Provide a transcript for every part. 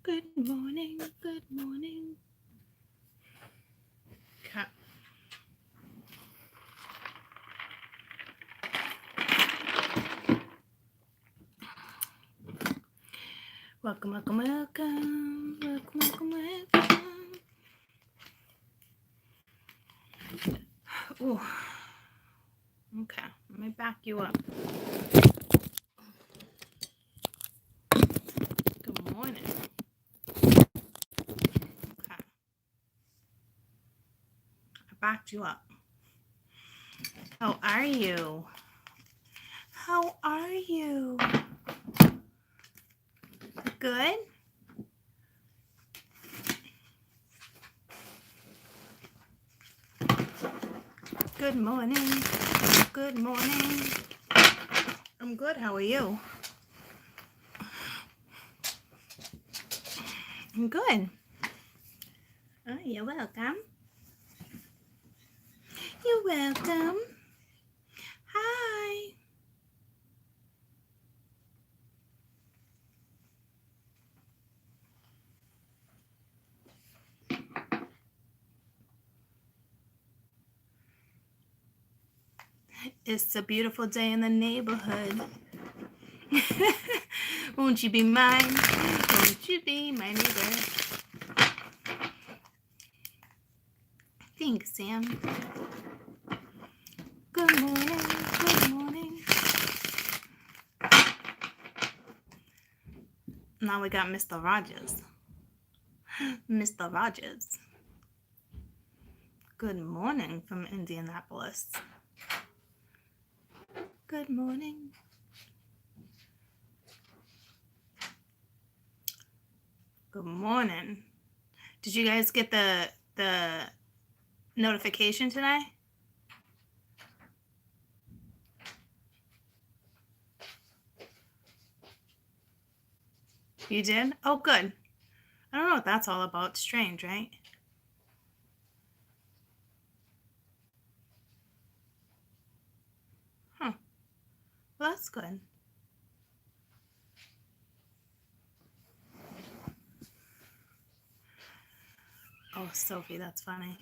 Good morning, good morning. Okay. Welcome, welcome, welcome. Welcome, welcome, welcome. Ooh. Okay, let me back you up. Good morning. Okay. I backed you up. How are you? How are you? Good? Good morning. Good morning. I'm good. How are you? I'm good. Oh, you're welcome. You're welcome. Hi. It's a beautiful day in the neighborhood. Won't you be mine? Won't you be my neighbor? Thanks, Sam. Good morning. Good morning. Now we got Mr. Rogers. Mr. Rogers. Good morning from Indianapolis. Good morning. Good morning. Did you guys get the notification today? You did? Oh, good. I don't know what that's all about. Strange, right? Huh. Well, that's good. Oh, Sophie, that's funny.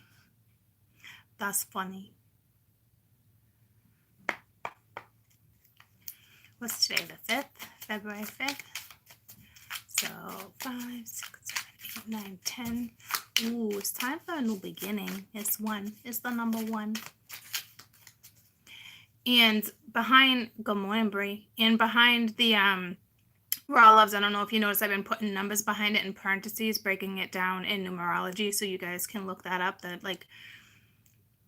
That's funny. What's today? The 5th? February 5th? So 5, 6, 7, 8, 9, 10. Ooh, it's time for a new beginning. It's 1. It's the number 1. And behind, good morning, Brie. And behind the raw loves, I don't know if you noticed, I've been putting numbers behind it in parentheses, breaking it down in numerology, so you guys can look that up. That, like,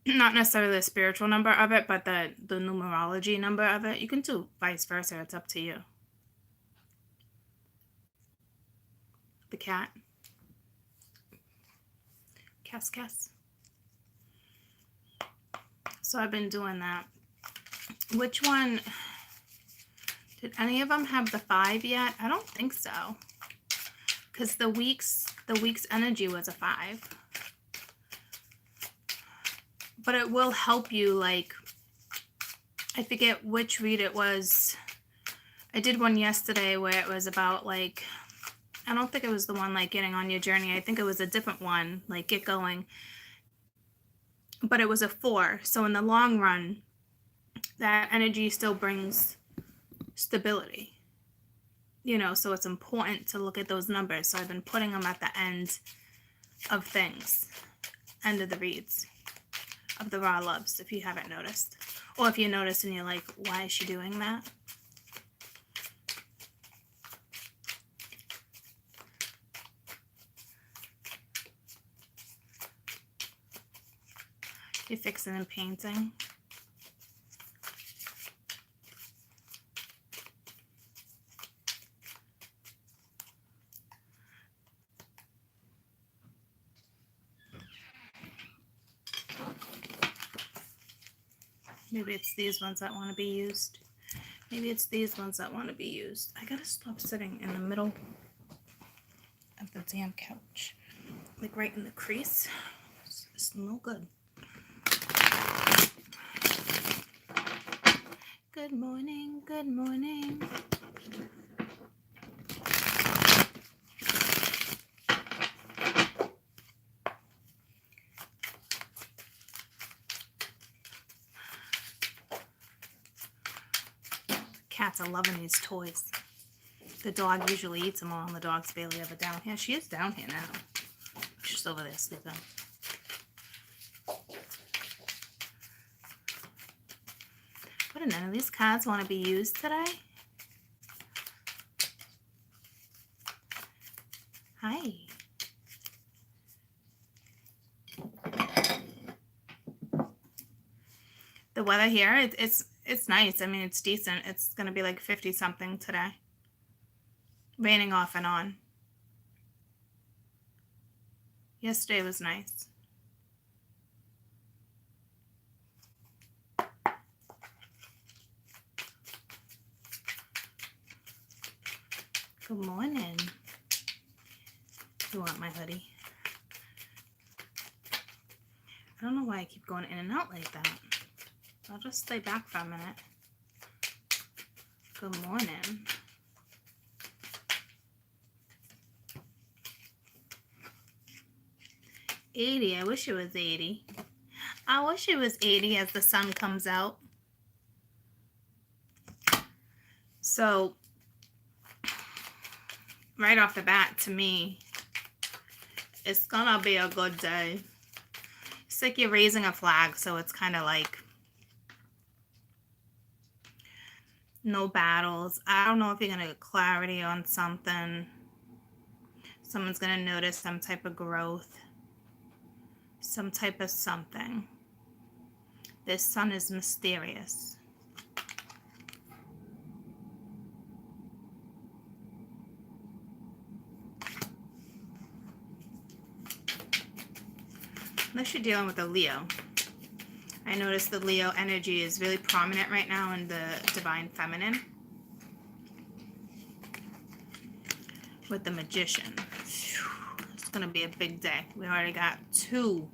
not necessarily the spiritual number of it, but the numerology number of it. You can do vice versa. It's up to you. The cat. Cass. So I've been doing that. Which one? Did any of them have the 5 yet? I don't think so. Because the week's energy was a 5. But it will help you, like, I forget which read it was. I did one yesterday where it was about, like, I don't think it was the one, like, getting on your journey. I think it was a different one, like, get going. But it was a 4. So in the long run, that energy still brings stability. You know, so it's important to look at those numbers. So I've been putting them at the end of things, end of the reads, of the raw loves, if you haven't noticed. Or if you notice and you're like, why is she doing that? You're fixing and painting. Maybe it's these ones that want to be used. Maybe it's these ones that want to be used. I gotta stop sitting in the middle of the damn couch. Like right in the crease. It's no good. Good morning, good morning. Cats are loving these toys. The dog usually eats them all, and the dog's barely ever down here. She is down here now. She's over there sleeping. What, do none of these cards want to be used today? Hi. The weather here, it's nice. I mean, it's decent. It's going to be like 50 something today. Raining off and on. Yesterday was nice. Good morning. You want my hoodie? I don't know why I keep going in and out like that. I'll just stay back for a minute. Good morning. $80. I wish it was $80. I wish it was $80 as the sun comes out. So, right off the bat, to me, it's gonna be a good day. It's like you're raising a flag, so it's kind of like no battles. I don't know if you're gonna get clarity on something. Someone's gonna notice some type of growth, some type of something. This sun is mysterious. Unless you're dealing with a Leo. I notice the Leo energy is really prominent right now in the Divine Feminine. With the Magician. It's going to be a big day. We already got 2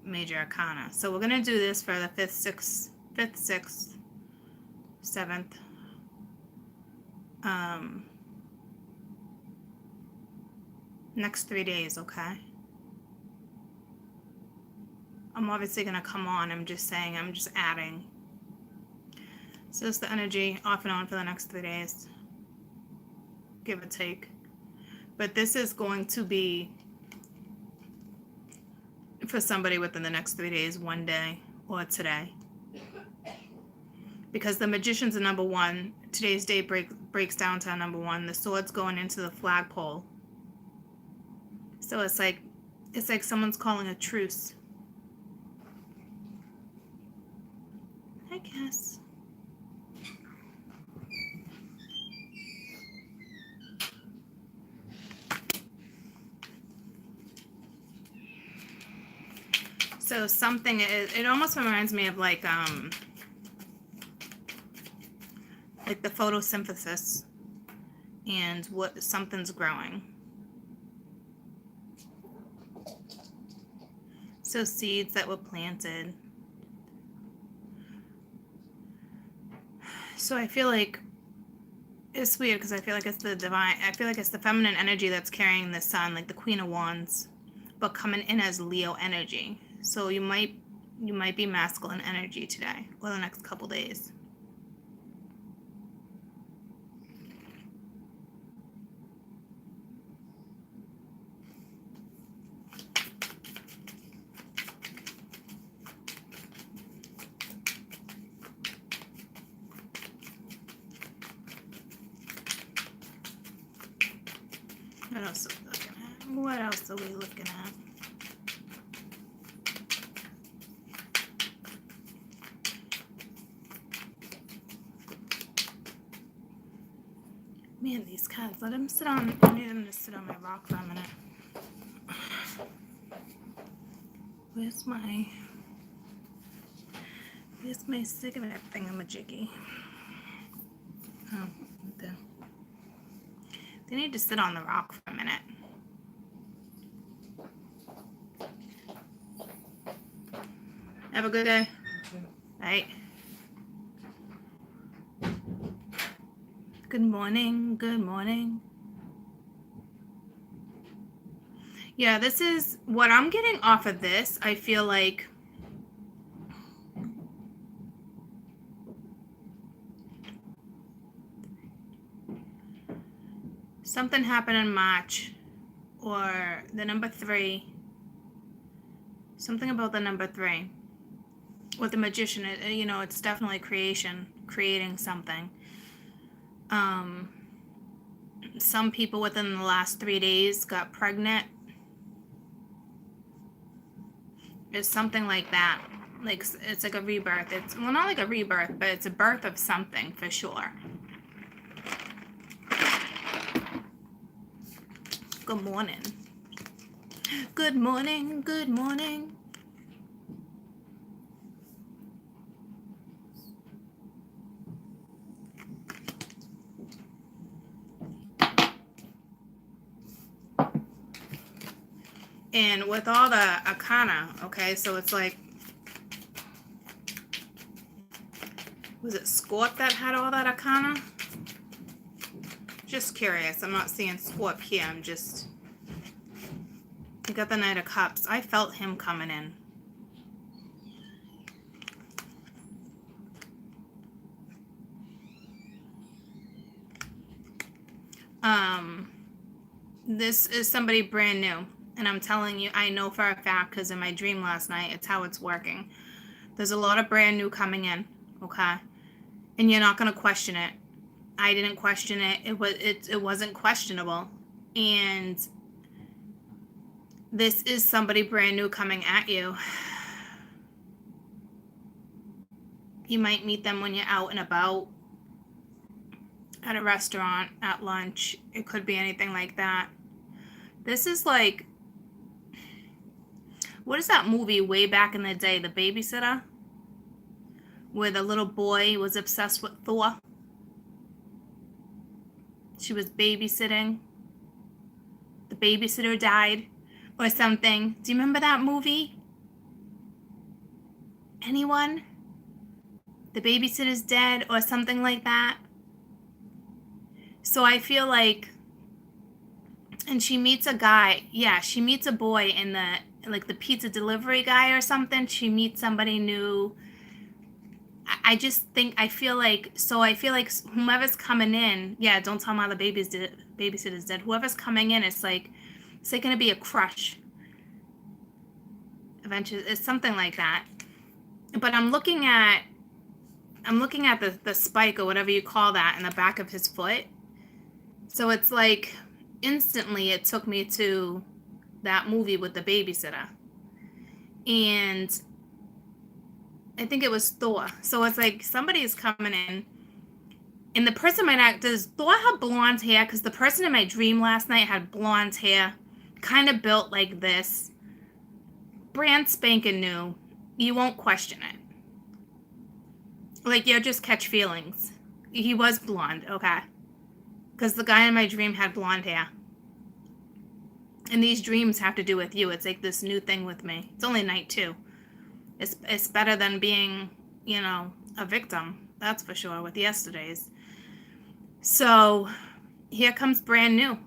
major arcana. So we're going to do this for the 5th, 6th, 7th. Next 3 days, okay? I'm obviously going to come on. I'm just saying, I'm just adding. So it's the energy off and on for the next 3 days. Give or take. But this is going to be for somebody within the next 3 days, 1 day, or today. Because the Magician's a number 1. Today's date breaks down to a number 1. The Sword's going into the flagpole. So it's like someone's calling a truce. I guess. So something, it almost reminds me of like the photosynthesis and what something's growing. So seeds that were planted. So I feel like it's weird because I feel like it's the divine, I feel like it's the feminine energy that's carrying the sun, like the Queen of Wands, but coming in as Leo energy. So you might be masculine energy today or the next couple days. What else are we looking at? What else are we looking at? Man, these cards. Let them sit on. I need them to sit on my rock for a minute. Where's my cigarette thingamajiggy? Oh, there. They need to sit on the rock for a minute. Have a good day. Bye. Good morning. Good morning. Yeah, this is what I'm getting off of this. I feel like Something happened in March, or the number 3. Something about the number 3. With the magician, you know, it's definitely creating something. Some people within the last 3 days got pregnant. It's something like that. Like, it's like a rebirth. It's, well, not like a rebirth, but it's a birth of something for sure. Good morning. Good morning. Good morning. And with all the arcana, okay, so it's like, was it Scorp that had all that arcana? Just curious. I'm not seeing Scorp here. I'm just... You got the Knight of Cups. I felt him coming in. This is somebody brand new. And I'm telling you, I know for a fact, because in my dream last night, it's how it's working. There's a lot of brand new coming in, okay? And you're not going to question it. I didn't question it. It wasn't questionable. And this is somebody brand new coming at you. You might meet them when you're out and about, at a restaurant, at lunch. It could be anything like that. This is like, what is that movie way back in the day, The Babysitter? Where the little boy was obsessed with Thor. She was babysitting. The babysitter died or something. Do you remember that movie? Anyone? The babysitter's dead or something like that. So I feel like, and she meets a guy. Yeah, she meets a boy in the, like the pizza delivery guy or something. She meets somebody new. I just think, I feel like whoever's coming in, yeah, don't tell me the babysitter's dead. Whoever's coming in, it's like going to be a crush. Eventually, it's something like that. But I'm looking at the spike or whatever you call that in the back of his foot. So it's like instantly it took me to that movie with the babysitter. And I think it was Thor. So it's like somebody's coming in. And the person might not... Does Thor have blonde hair? Because the person in my dream last night had blonde hair. Kind of built like this. Brand spanking new. You won't question it. Like, you'll just catch feelings. He was blonde, okay. Because the guy in my dream had blonde hair. And these dreams have to do with you. It's like this new thing with me. It's only night 2. It's better than being, you know, a victim. That's for sure with yesterday's. So here comes brand new.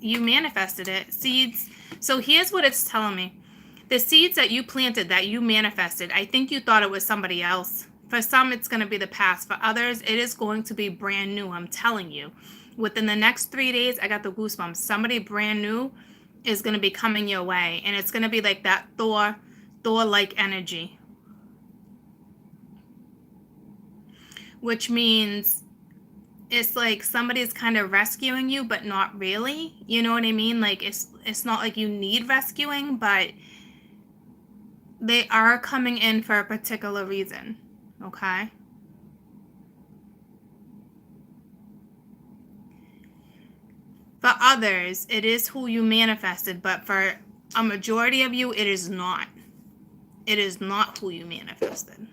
You manifested it. Seeds. So here's what it's telling me. The seeds that you planted, that you manifested, I think you thought it was somebody else. For some, it's going to be the past. For others, it is going to be brand new. I'm telling you. Within the next 3 days, I got the goosebumps. Somebody brand new is going to be coming your way. And it's going to be like that Thor-like energy. Which means it's like somebody's kind of rescuing you, but not really. You know what I mean? Like, it's not like you need rescuing, but they are coming in for a particular reason. Okay? For others, it is who you manifested, but for a majority of you, it is not. It is not who you manifested.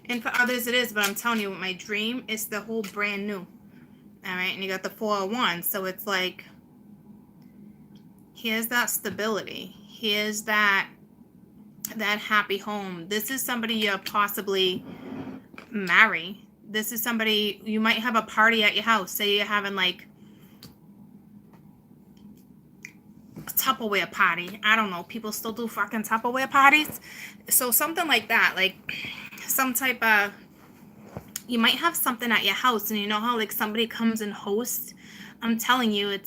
And for others, it is, but I'm telling you, with my dream, it's the whole brand new. All right, and you got the 4 of Wands, so it's like, here's that stability. Here's that happy home. This is somebody you'll possibly marry. This is somebody, you might have a party at your house. Say you're having like a Tupperware party. I don't know. People still do fucking Tupperware parties. So something like that. Like some type of you might have something at your house, and you know how like somebody comes and hosts. I'm telling you, I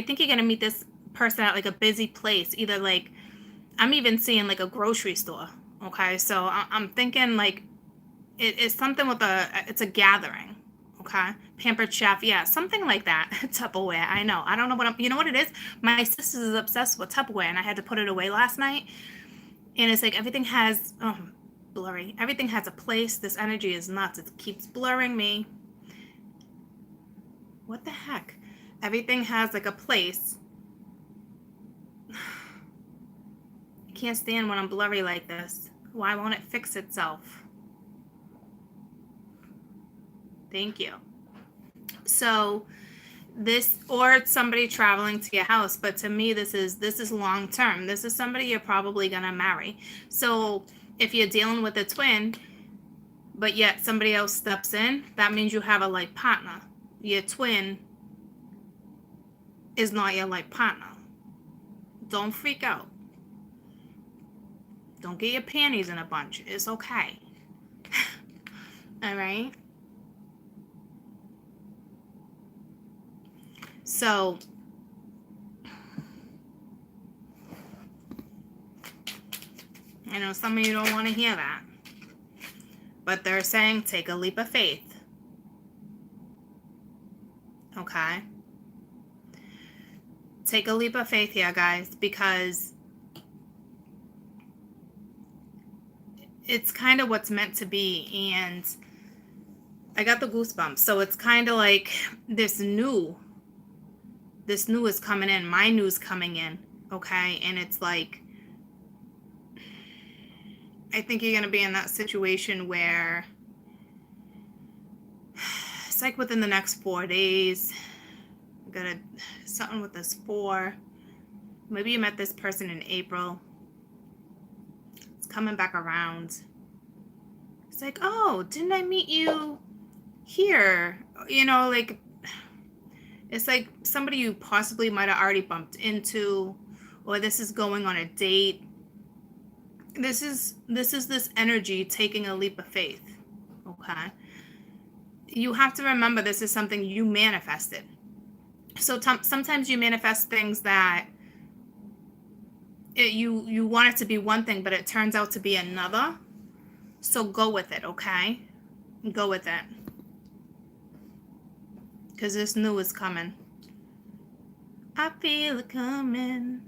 think you're gonna meet this person at like a busy place, either like, I'm even seeing like a grocery store. Okay, so I'm thinking like it's something with it's a gathering. Okay, pampered chef, yeah, something like that. Tupperware, I know. I don't know you know what it is. My sister is obsessed with Tupperware, and I had to put it away last night. And it's like everything has blurry. Everything has a place. This energy is nuts. It keeps blurring me. What the heck? Everything has like a place. I can't stand when I'm blurry like this. Why won't it fix itself? Thank you. So this, or it's somebody traveling to your house, but to me this is long term. This is somebody you're probably gonna marry. So if you're dealing with a twin, but yet somebody else steps in, that means you have a life partner. Your twin is not your life partner. Don't freak out. Don't get your panties in a bunch. It's okay. All right. So I know some of you don't want to hear that, but they're saying take a leap of faith. Okay? Take a leap of faith here, guys, because it's kind of what's meant to be. And I got the goosebumps. So it's kind of like this new is coming in. My new's coming in. Okay? And it's like, I think you're going to be in that situation where it's like within the next 4 days, something with this 4. Maybe you met this person in April. It's coming back around. It's like, oh, didn't I meet you here? You know, like, it's like somebody you possibly might have already bumped into, or this is going on a date. This is this energy taking a leap of faith. Okay? You have to remember this is something you manifested. So sometimes you manifest things that you want it to be one thing, but it turns out to be another. So go with it, okay? Go with it. Because this new is coming. I feel it coming.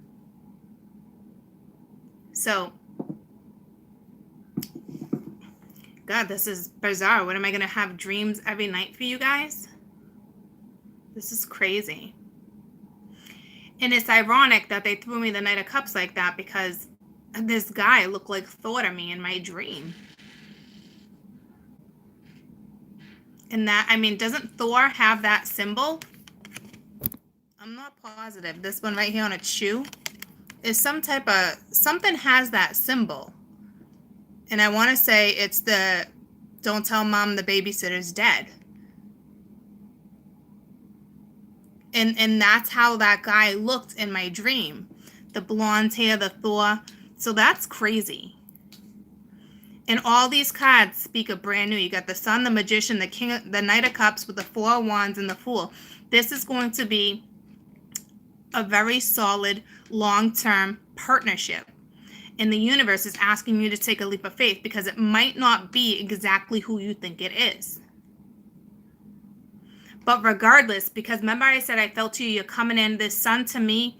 So, God, this is bizarre. What am I going to have dreams every night for you guys? This is crazy. And it's ironic that they threw me the Knight of Cups like that, because this guy looked like Thor to me in my dream. And that, I mean, doesn't Thor have that symbol? I'm not positive. This one right here on its shoe is some type of, something has that symbol. And I want to say it's the don't tell mom the babysitter's dead. And that's how that guy looked in my dream. The blonde hair, the Thor. So that's crazy. And all these cards speak of brand new. You got the Sun, the Magician, the King, the Knight of Cups with the 4 of Wands and the Fool. This is going to be a very solid long-term partnership. And the universe is asking you to take a leap of faith, because it might not be exactly who you think it is. But regardless, because remember I said I felt you're coming in, this Sun to me,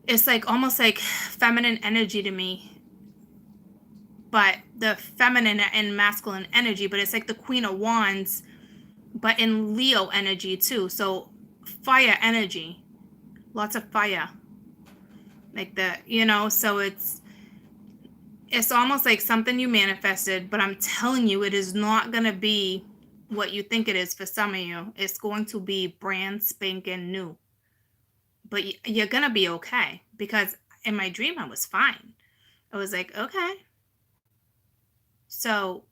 it's like almost like feminine energy to me. But the feminine and masculine energy, but it's like the Queen of Wands, but in Leo energy too. So fire energy, lots of fire. Like the, you know, so it's almost like something you manifested, but I'm telling you, it is not going to be what you think it is for some of you. It's going to be brand spanking new. But you're going to be okay, because in my dream, I was fine. I was like, okay. So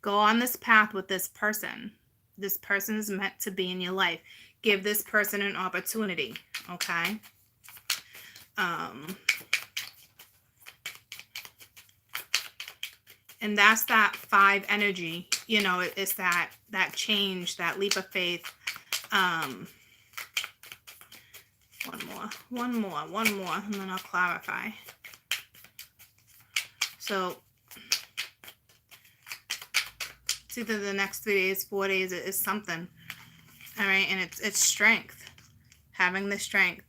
go on this path with this person. This person is meant to be in your life. Give this person an opportunity, okay? And that's that 5 energy. You know, it's that change, that leap of faith. One more, and then I'll clarify. So it's either the next 3 days, 4 days, it is something. All right, and it's strength, having the strength.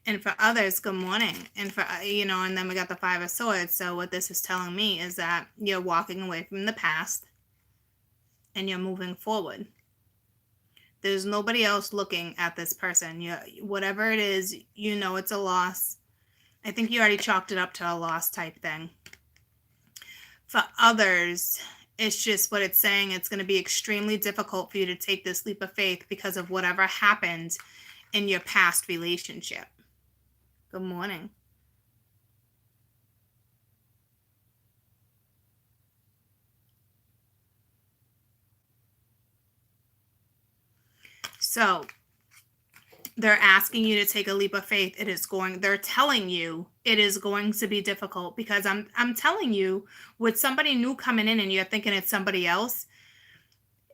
And for others, good morning. And for, you know, and then we got the 5 of Swords. So what this is telling me is that you're walking away from the past and you're moving forward. There's nobody else looking at this person. Whatever it is, you know it's a loss. I think you already chalked it up to a loss type thing. For others, it's just what it's saying. It's going to be extremely difficult for you to take this leap of faith because of whatever happened in your past relationship. Good morning. So they're asking you to take a leap of faith. They're telling you it is going to be difficult because I'm telling you, with somebody new coming in and you're thinking it's somebody else,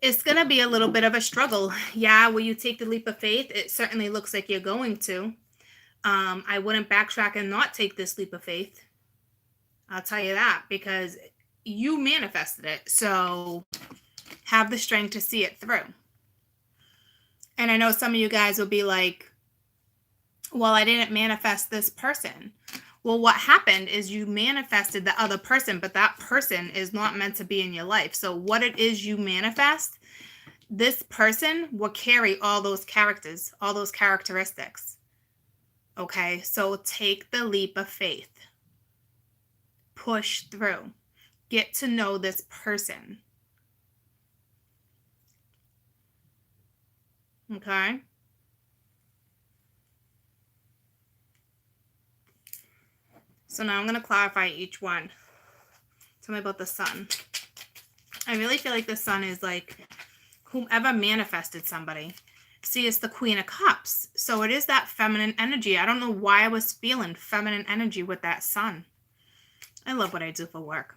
it's going to be a little bit of a struggle. Yeah, will you take the leap of faith? It certainly looks like you're going to. I wouldn't backtrack and not take this leap of faith. I'll tell you that, because you manifested it. So have the strength to see it through. And I know some of you guys will be like, well, I didn't manifest this person. Well, what happened is you manifested the other person, but that person is not meant to be in your life. So what it is you manifest, this person will carry all those characters, all those characteristics. Okay, so take the leap of faith. Push through. Get to know this person. Okay? So now I'm going to clarify each one. Tell me about the sun. I really feel like the sun is like whomever manifested somebody. See, it's the Queen of Cups. So it is that feminine energy. I don't know why I was feeling feminine energy with that sun. I love what I do for work.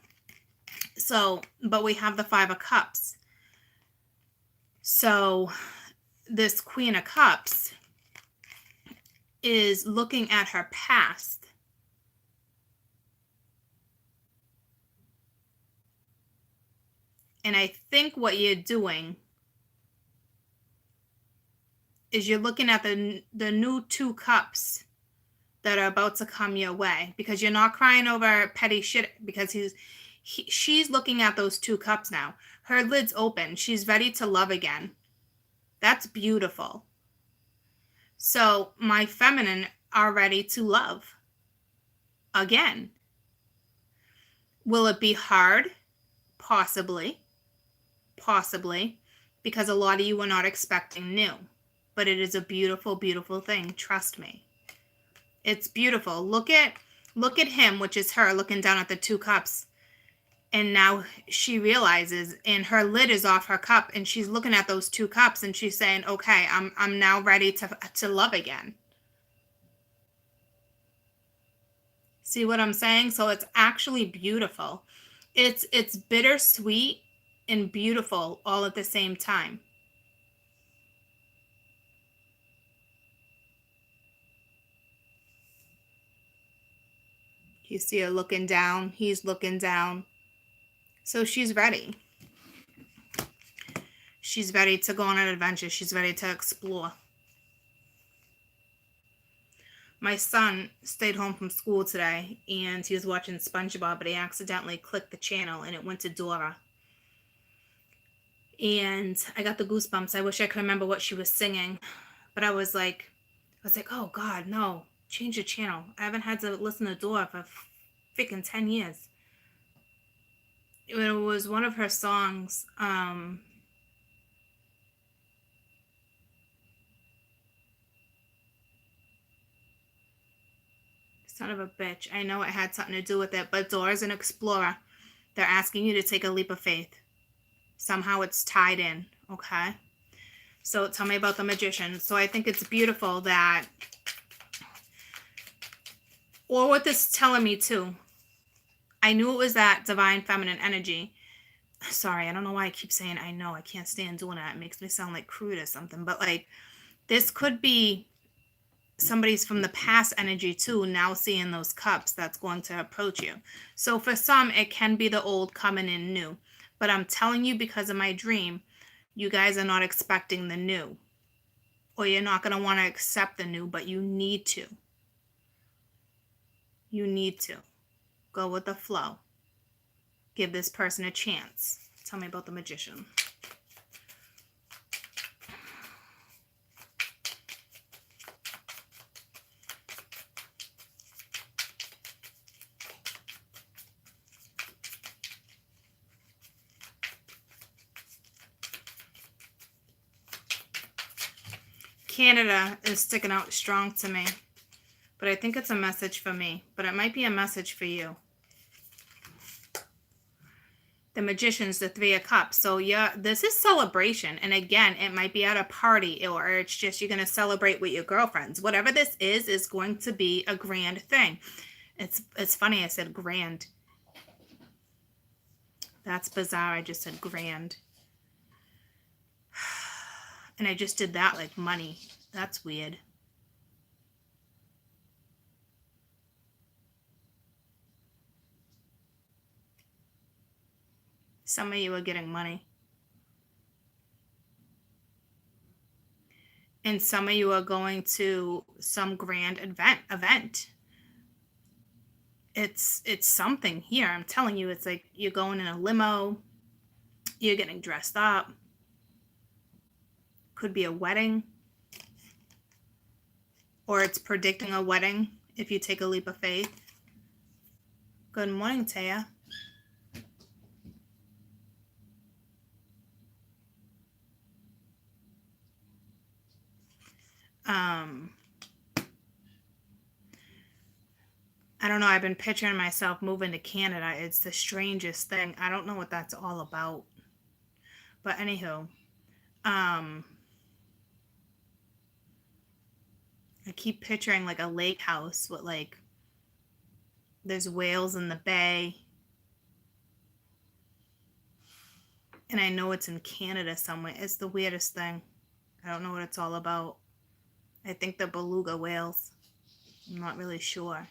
So, but we have the 5 of Cups. So this Queen of Cups is looking at her past. And I think what you're doing is you're looking at the new 2 cups that are about to come your way, because you're not crying over petty shit, because she's looking at those 2 cups now. Her lid's open. She's ready to love again. That's beautiful. So my feminine are ready to love again. Will it be hard? Possibly, because a lot of you were not expecting new. But it is a beautiful, beautiful thing. Trust me. It's beautiful. Look at him, which is her, looking down at the 2 cups. And now she realizes, and her lid is off her cup, and she's looking at those 2 cups, and she's saying, okay, I'm now ready to love again. See what I'm saying? So it's actually beautiful. It's bittersweet and beautiful all at the same time. You see her looking down. He's looking down. So she's ready. She's ready to go on an adventure. She's ready to explore. My son stayed home from school today, and he was watching SpongeBob, but he accidentally clicked the channel, and it went to Dora. And I got the goosebumps. I wish I could remember what she was singing, but I was like, oh God, no. Change the channel. I haven't had to listen to Dora for freaking 10 years. It was one of her songs. Son of a bitch. I know it had something to do with it, but Dora's an explorer. They're asking you to take a leap of faith. Somehow it's tied in, okay? So tell me about the Magician. So I think it's beautiful that, or what this is telling me too, I knew it was that divine feminine energy. Sorry, I don't know why I keep saying I know. I can't stand doing that. It makes me sound like crude or something. But like, this could be somebody's from the past energy too, now seeing those cups that's going to approach you. So for some, it can be the old coming in new. But I'm telling you, because of my dream, you guys are not expecting the new. Or you're not going to want to accept the new, but you need to. You need to. Go with the flow. Give this person a chance. Tell me about the Magician. Canada is sticking out strong to me, but I think it's a message for me, but it might be a message for you. The Magician's the Three of Cups. So yeah, this is celebration. And again, it might be at a party, or it's just you're going to celebrate with your girlfriends. Whatever this is going to be a grand thing. It's funny I said grand. That's bizarre. I just said grand. And I just did that like money. That's weird. Some of you are getting money. And some of you are going to some grand event. It's something here. I'm telling you, it's like you're going in a limo. You're getting dressed up. Could be a wedding. Or it's predicting a wedding if you take a leap of faith. Good morning, Taya. I don't know. I've been picturing myself moving to Canada. It's the strangest thing. I don't know what that's all about. But anywho, I keep picturing like a lake house with like, there's whales in the bay. And I know it's in Canada somewhere. It's the weirdest thing. I don't know what it's all about. I think they're beluga whales. I'm not really sure.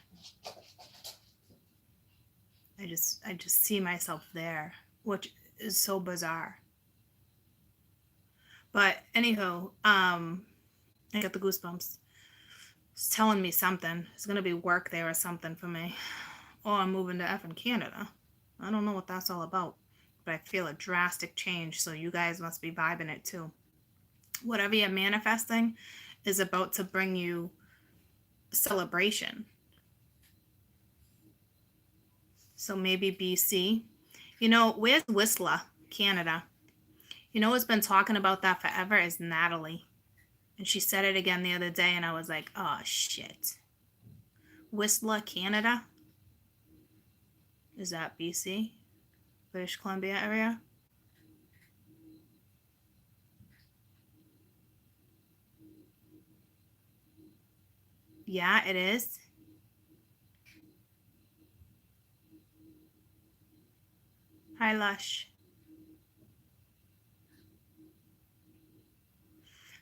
I just see myself there, which is so bizarre. But anywho, I got the goosebumps. It's telling me something. It's gonna be work there or something for me. Oh, I'm moving to effing Canada. I don't know what that's all about, but I feel a drastic change. So you guys must be vibing it too. Whatever you're manifesting is about to bring you celebration. So maybe BC. You know, where's Whistler, Canada? You know who's been talking about that forever is Natalie. And she said it again the other day, and I was like, oh, shit. Whistler, Canada? Is that BC? British Columbia area? Yeah, it is. Hi, Lush.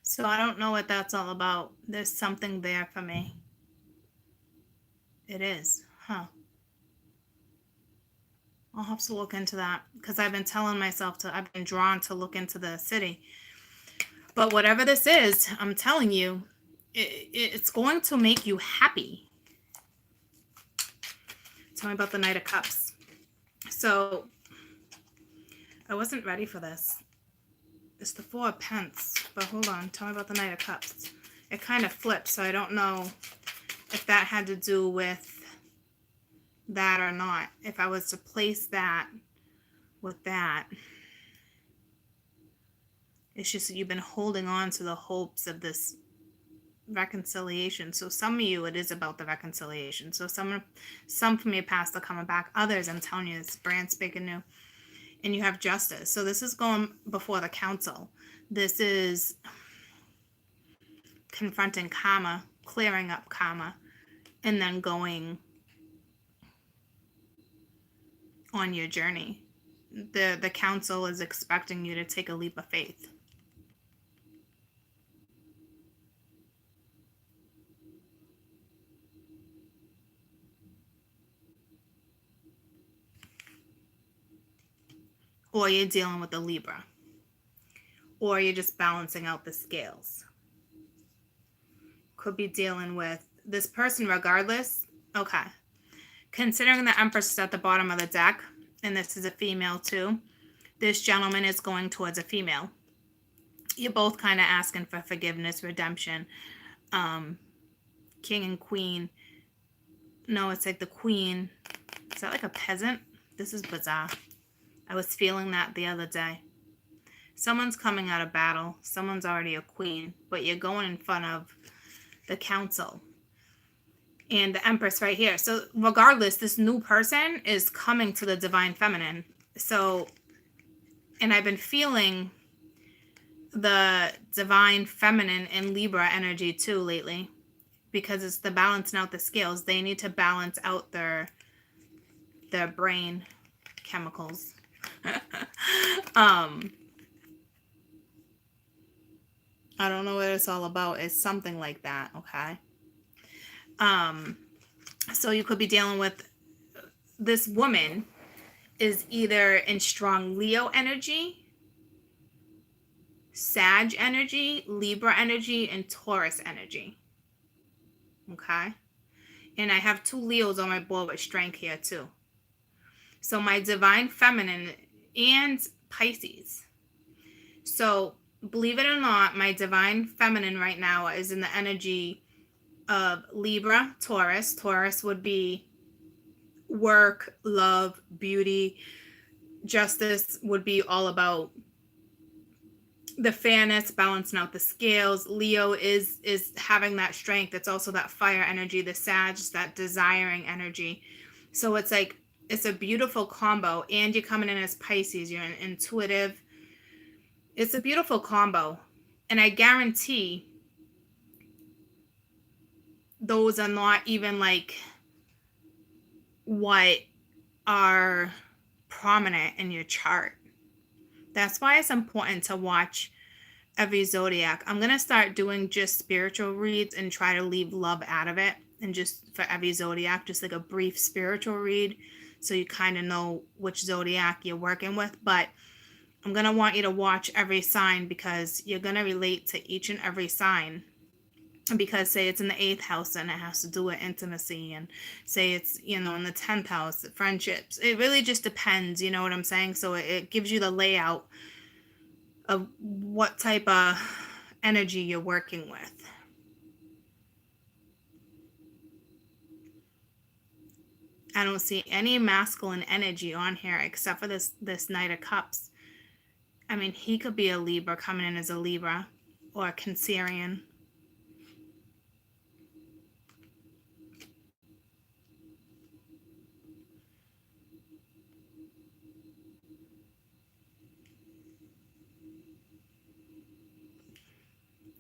So I don't know what that's all about. There's something there for me. It is. Huh. I'll have to look into that because I've been telling myself I've been drawn to look into the city. But whatever this is, I'm telling you, it's going to make you happy. Tell me about the Knight of Cups. So I wasn't ready for this. It's the Four of Pence, but hold on. Tell me about the Knight of Cups. It kind of flipped, so I don't know if that had to do with that or not. If I was to place that with that, it's just that you've been holding on to the hopes of this reconciliation. So some of you, it is about the reconciliation. So some from your past are coming back. Others, I'm telling you, it's brand spanking new. And you have justice. So this is going before the council. This is confronting karma, clearing up karma, and then going on your journey. The council is expecting you to take a leap of faith. Or you're dealing with a Libra. Or you're just balancing out the scales. Could be dealing with this person regardless. Okay. Considering the Empress is at the bottom of the deck, and this is a female too, this gentleman is going towards a female. You're both kind of asking for forgiveness, redemption. King and queen. No, it's like the queen. Is that like a peasant? This is bizarre. I was feeling that the other day. Someone's coming out of battle. Someone's already a queen, but you're going in front of the council. And the Empress right here. So regardless, this new person is coming to the divine feminine. So, and I've been feeling the divine feminine and Libra energy too lately, because it's the balancing out the scales. They need to balance out their brain chemicals. I don't know what it's all about. It's something like that, okay? So you could be dealing with this woman is either in strong Leo energy, Sag energy, Libra energy, and Taurus energy. Okay? And I have 2 Leos on my board with strength here too. So my divine feminine and Pisces. So believe it or not, my divine feminine right now is in the energy of Libra, Taurus. Taurus would be work, love, beauty. Justice would be all about the fairness, balancing out the scales. Leo is having that strength. It's also that fire energy. The Sag, that desiring energy. So it's like, it's a beautiful combo. And you're coming in as Pisces. You're an intuitive. It's a beautiful combo. And I guarantee those are not even like what are prominent in your chart. That's why it's important to watch every zodiac. I'm going to start doing just spiritual reads and try to leave love out of it. And just for every zodiac, just like a brief spiritual read, so you kind of know which zodiac you're working with. But I'm going to want you to watch every sign, because you're going to relate to each and every sign. Because say it's in the 8th house and it has to do with intimacy, and say it's, you know, in the 10th house, friendships. It really just depends, you know what I'm saying? So it gives you the layout of what type of energy you're working with. I don't see any masculine energy on here except for this Knight of Cups. I mean, he could be a Libra, coming in as a Libra, or a Cancerian.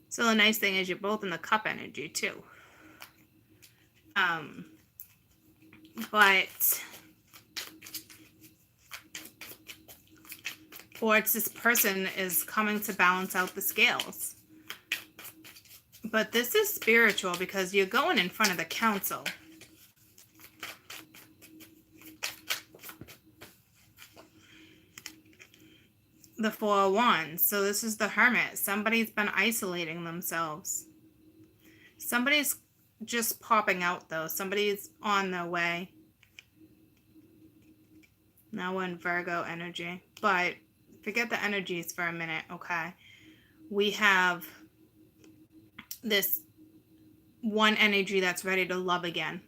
So the nice thing is you're both in the cup energy too. But, or it's this person is coming to balance out the scales. But this is spiritual, because you're going in front of the council. The 4 of Wands. So this is the Hermit. Somebody's been isolating themselves. Somebody's just popping out though. Somebody's on their way. Now we're in Virgo energy. But forget the energies for a minute, okay? We have this one energy that's ready to love again.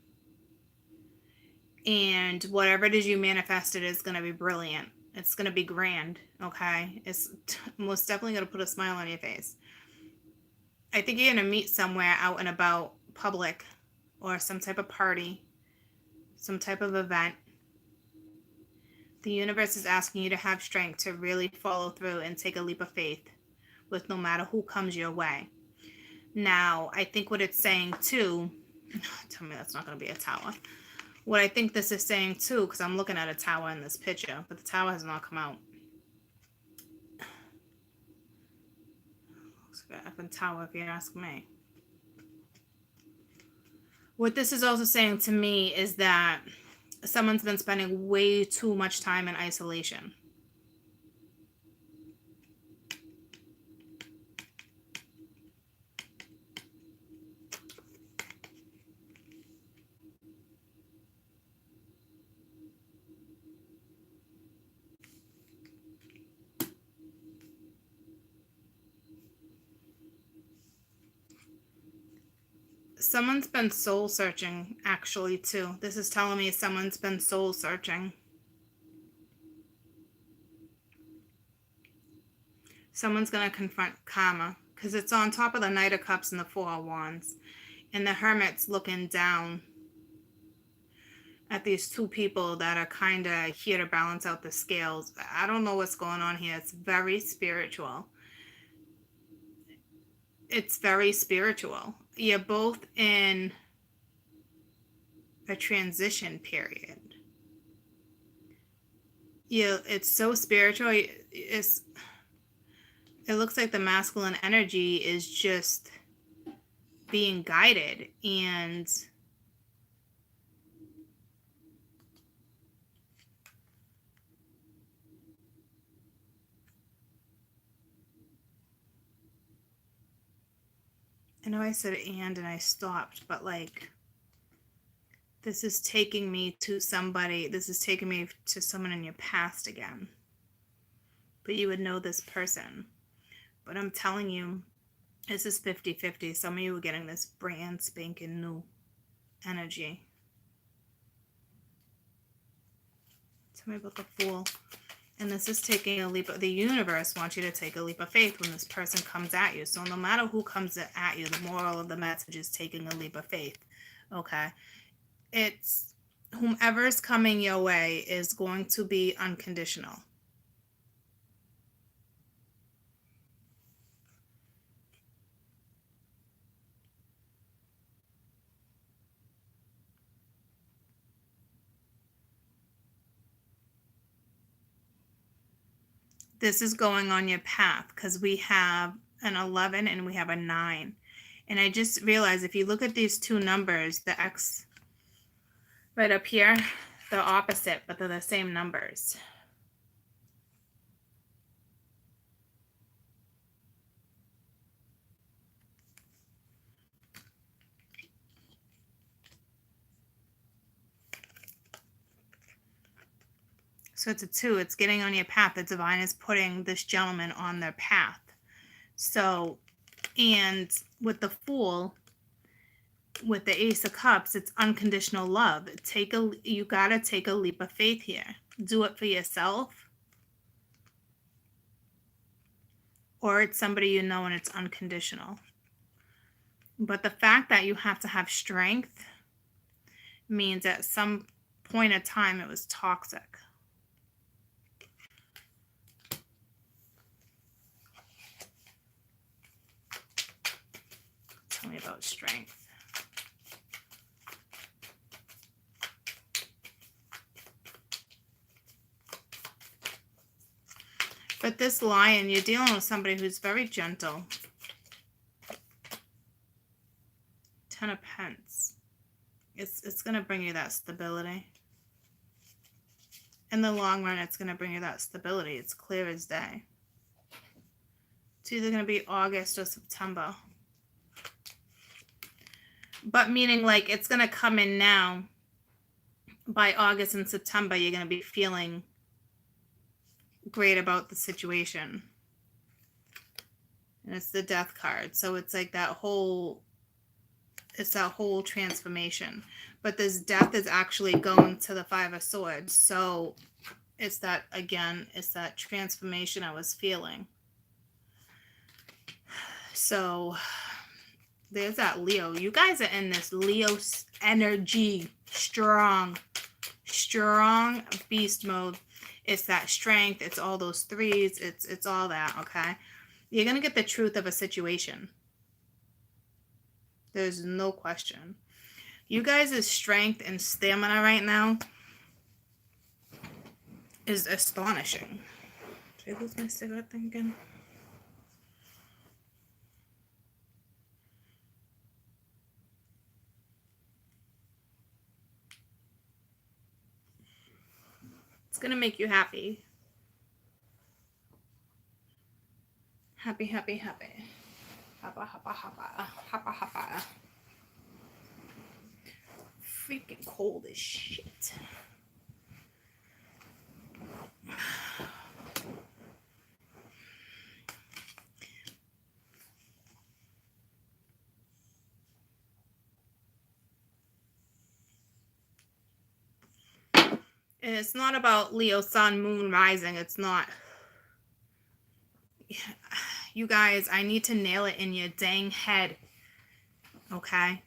And whatever it is you manifested is going to be brilliant. It's going to be grand, okay? It's most definitely going to put a smile on your face. I think you're going to meet somewhere out and about, public, or some type of party, some type of event. The universe is asking you to have strength to really follow through and take a leap of faith with no matter who comes your way. Now, I think what it's saying too, tell me that's not going to be a tower. What I think this is saying too, because I'm looking at a tower in this picture, but the tower has not come out. Looks like an effing tower if you ask me. What this is also saying to me is that someone's been spending way too much time in isolation. Someone's been soul searching, actually, too. This is telling me someone's been soul searching. Someone's going to confront karma, because it's on top of the Knight of Cups and the Four of Wands. And the Hermit's looking down at these two people that are kind of here to balance out the scales. I don't know what's going on here. It's very spiritual. It's very spiritual. You're both in a transition period. Yeah, it's so spiritual. It looks like the masculine energy is just being guided, and I know I said and I stopped, but like this is taking me to somebody. This is taking me to someone in your past again. But you would know this person. But I'm telling you, this is 50-50. Some of you are getting this brand spanking new energy. Tell me about the Fool. And this is taking a leap. The universe wants you to take a leap of faith when this person comes at you. So no matter who comes at you, the moral of the message is taking a leap of faith. Okay? It's whomever's coming your way is going to be unconditional. This is going on your path because we have an 11 and we have a 9. And I just realized if you look at these two numbers, the X right up here, they're opposite, but they're the same numbers. So it's a 2. It's getting on your path. The divine is putting this gentleman on their path. So, and with the Fool, with the Ace of Cups, it's unconditional love. You gotta take a leap of faith here. Do it for yourself, or it's somebody you know and it's unconditional. But the fact that you have to have strength means at some point of time it was toxic. Tell me about strength. But this Lion, you're dealing with somebody who's very gentle. 10 of Pentacles. It's going to bring you that stability. In the long run, it's going to bring you that stability. It's clear as day. It's either going to be August or September. But meaning like it's going to come in now. By August and September, you're going to be feeling great about the situation. And it's the Death card. So it's like that whole transformation. But this Death is actually going to the Five of Swords. So it's that, again, it's that transformation I was feeling. So there's that Leo. You guys are in this Leo energy. Strong beast mode. It's that strength. It's all those threes. It's all that, okay? You're going to get the truth of a situation. There's no question. You guys' strength and stamina right now is astonishing. Did I lose my cigarette thing again? It's gonna make you happy. Happy, happy, happy. Hoppa, hoppa, hoppa. Hoppa, hoppa. Freaking cold as shit. And it's not about Leo, Sun, Moon, Rising. It's not. You guys, I need to nail it in your dang head. Okay?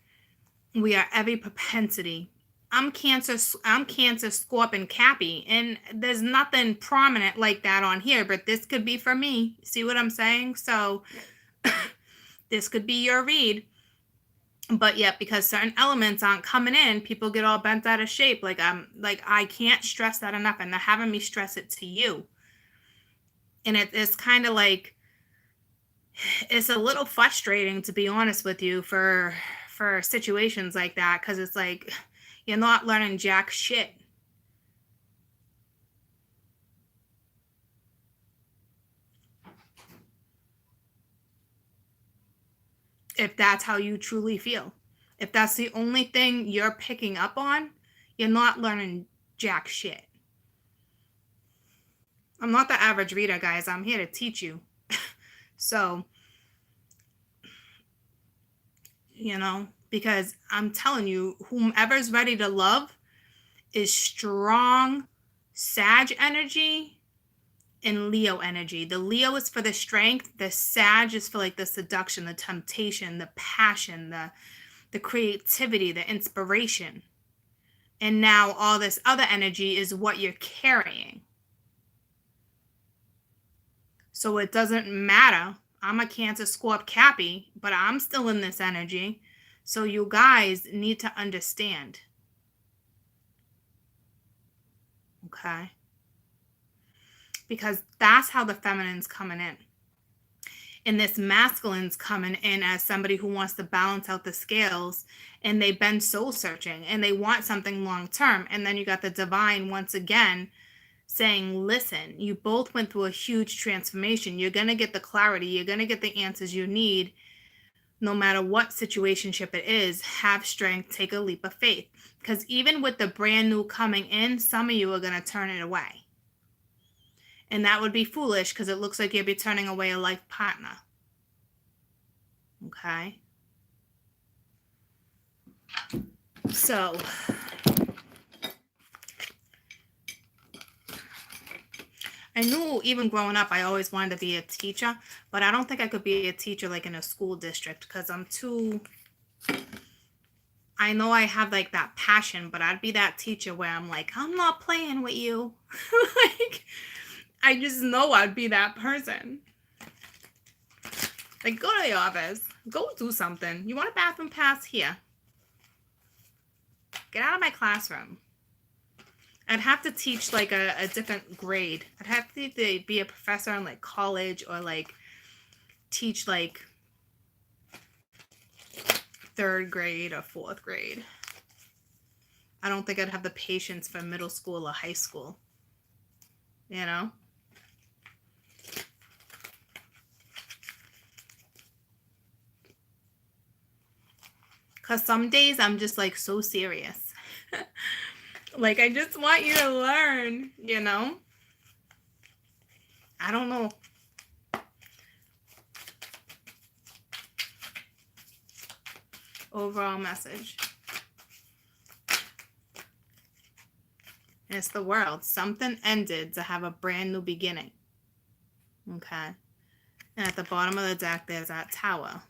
We are every propensity. I'm Cancer, Scorpion, Cappy, and there's nothing prominent like that on here, but this could be for me. See what I'm saying? So this could be your read. But yet, because certain elements aren't coming in, people get all bent out of shape. Like I can't stress that enough, and they're having me stress it to you. And it's kind of like, it's a little frustrating, to be honest with you, for situations like that, because it's like you're not learning jack shit. If that's how you truly feel, if that's the only thing you're picking up on, you're not learning jack shit. I'm not the average reader, guys. I'm here to teach you. So, you know, because I'm telling you, whomever's ready to love is strong Sag energy and Leo energy. The Leo is for the strength. The Sag is for like the seduction, the temptation, the passion, the creativity, the inspiration. And now all this other energy is what you're carrying. So it doesn't matter. I'm a Cancer, Scorp, Cappy, but I'm still in this energy. So you guys need to understand. Okay? Because that's how the feminine's coming in. And this masculine's coming in as somebody who wants to balance out the scales, and they've been soul searching and they want something long term. And then you got the divine once again saying, listen, you both went through a huge transformation. You're going to get the clarity. You're going to get the answers you need. No matter what situationship it is, have strength, take a leap of faith. Because even with the brand new coming in, some of you are going to turn it away. And that would be foolish, because it looks like you'll be turning away a life partner. Okay? So, I knew even growing up, I always wanted to be a teacher, but I don't think I could be a teacher like in a school district, because I'm too, I know I have like that passion, but I'd be that teacher where I'm like, I'm not playing with you. Like, I just know I'd be that person. Like, go to the office, go do something. You want a bathroom pass? Here. Get out of my classroom. I'd have to teach like a different grade. I'd have to be a professor in like college, or like teach like 3rd grade or 4th grade. I don't think I'd have the patience for middle school or high school. You know? Because some days I'm just like so serious. Like, I just want you to learn, you know? I don't know. Overall message. And it's the world. Something ended to have a brand new beginning. Okay? And at the bottom of the deck, there's that Tower.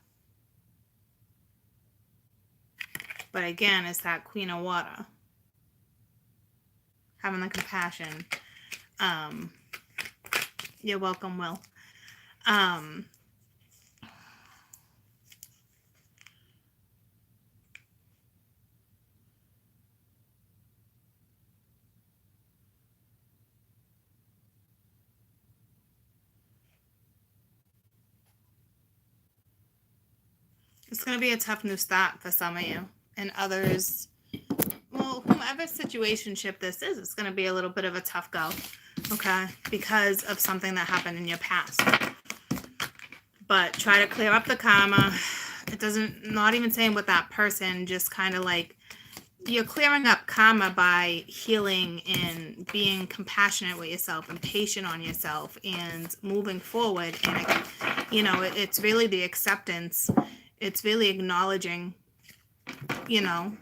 But again, it's that Queen of Water. Having the compassion. You're welcome, Will. It's going to be a tough new start for some of you. And others, well, whomever situationship this is, it's going to be a little bit of a tough go. Okay? Because of something that happened in your past. But try to clear up the karma. It doesn't, not even saying with that person, just kind of like, you're clearing up karma by healing and being compassionate with yourself and patient on yourself and moving forward. And, you know, it's really the acceptance. It's really acknowledging, you know.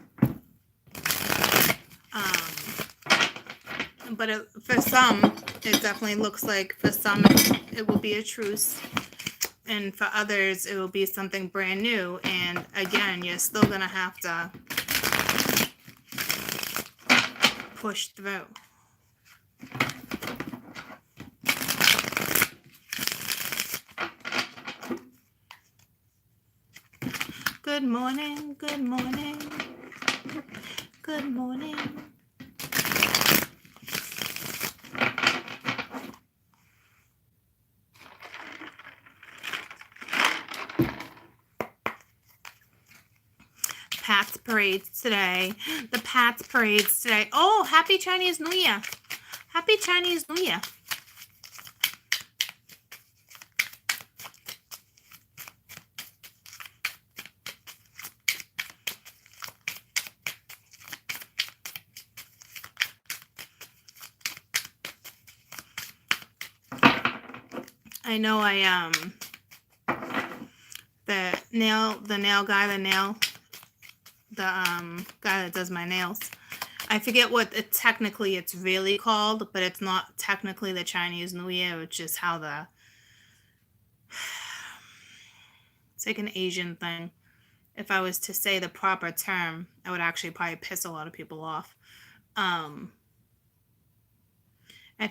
But for some, it definitely looks like for some, it will be a truce. And for others, it will be something brand new. And again, you're still going to have to push through. Good morning, good morning, good morning. Pat's parades today. The Pat's parades today. Oh, happy Chinese New Year. Happy Chinese New Year. I know the nail guy that does my nails. I forget what technically it's really called, but it's not technically the Chinese New Year. It's just how it's like an Asian thing. If I was to say the proper term, I would actually probably piss a lot of people off. I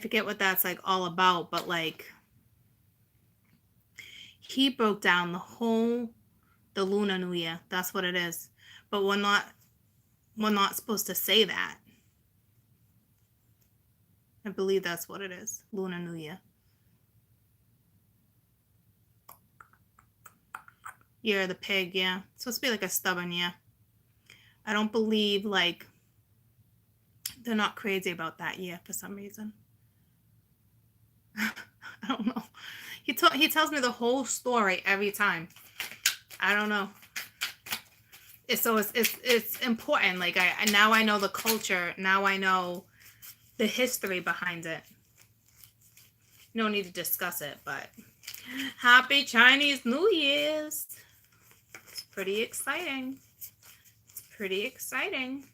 forget what that's like all about, but like he broke down the Lunar New Year. That's what it is. But we're not supposed to say that. I believe that's what it is. Lunar New Year. Year of the pig, yeah. It's supposed to be like a stubborn year. I don't believe like they're not crazy about that year for some reason. I don't know. He tells me the whole story every time. I don't know. It's important. Like now I know the culture. Now I know the history behind it. No need to discuss it, but happy Chinese New Year's. It's pretty exciting. It's pretty exciting.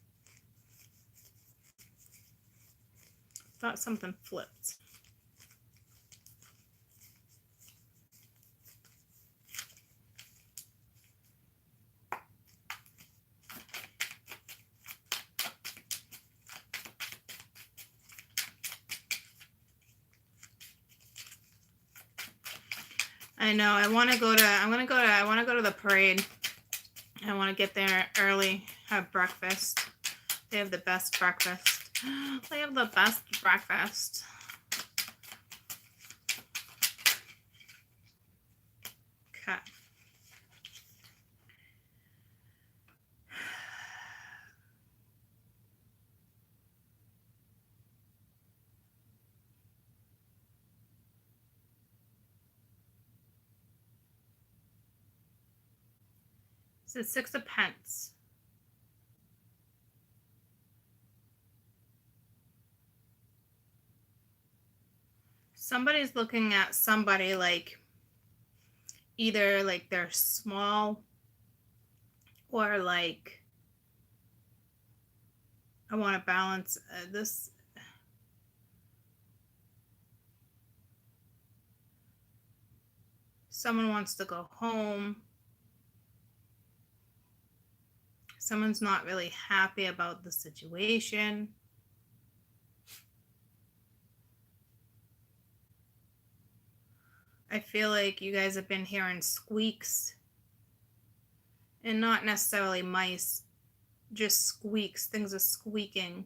Thought something flipped. I know. I want to go to the parade. I want to get there early, have breakfast. They have the best breakfast. They have the best breakfast. Okay. So 6 of Pence. Somebody's looking at somebody like either like they're small or like I want to balance this. Someone wants to go home. Someone's not really happy about the situation. I feel like you guys have been hearing squeaks. And not necessarily mice, just squeaks. Things are squeaking.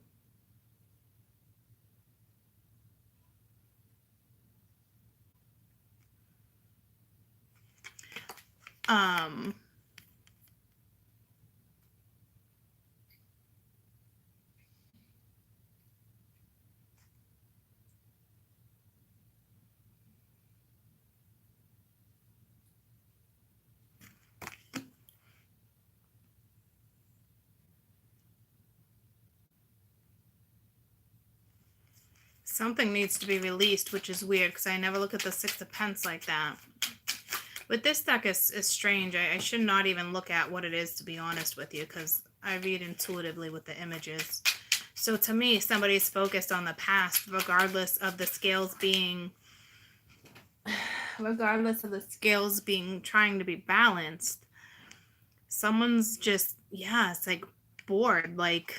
Something needs to be released, which is weird because I never look at the Six of Pentacles like that. But this deck is strange. I should not even look at what it is, to be honest with you, because I read intuitively with the images. So to me, somebody's focused on the past, regardless of the scales being trying to be balanced. Someone's just, yeah, it's like bored. Like,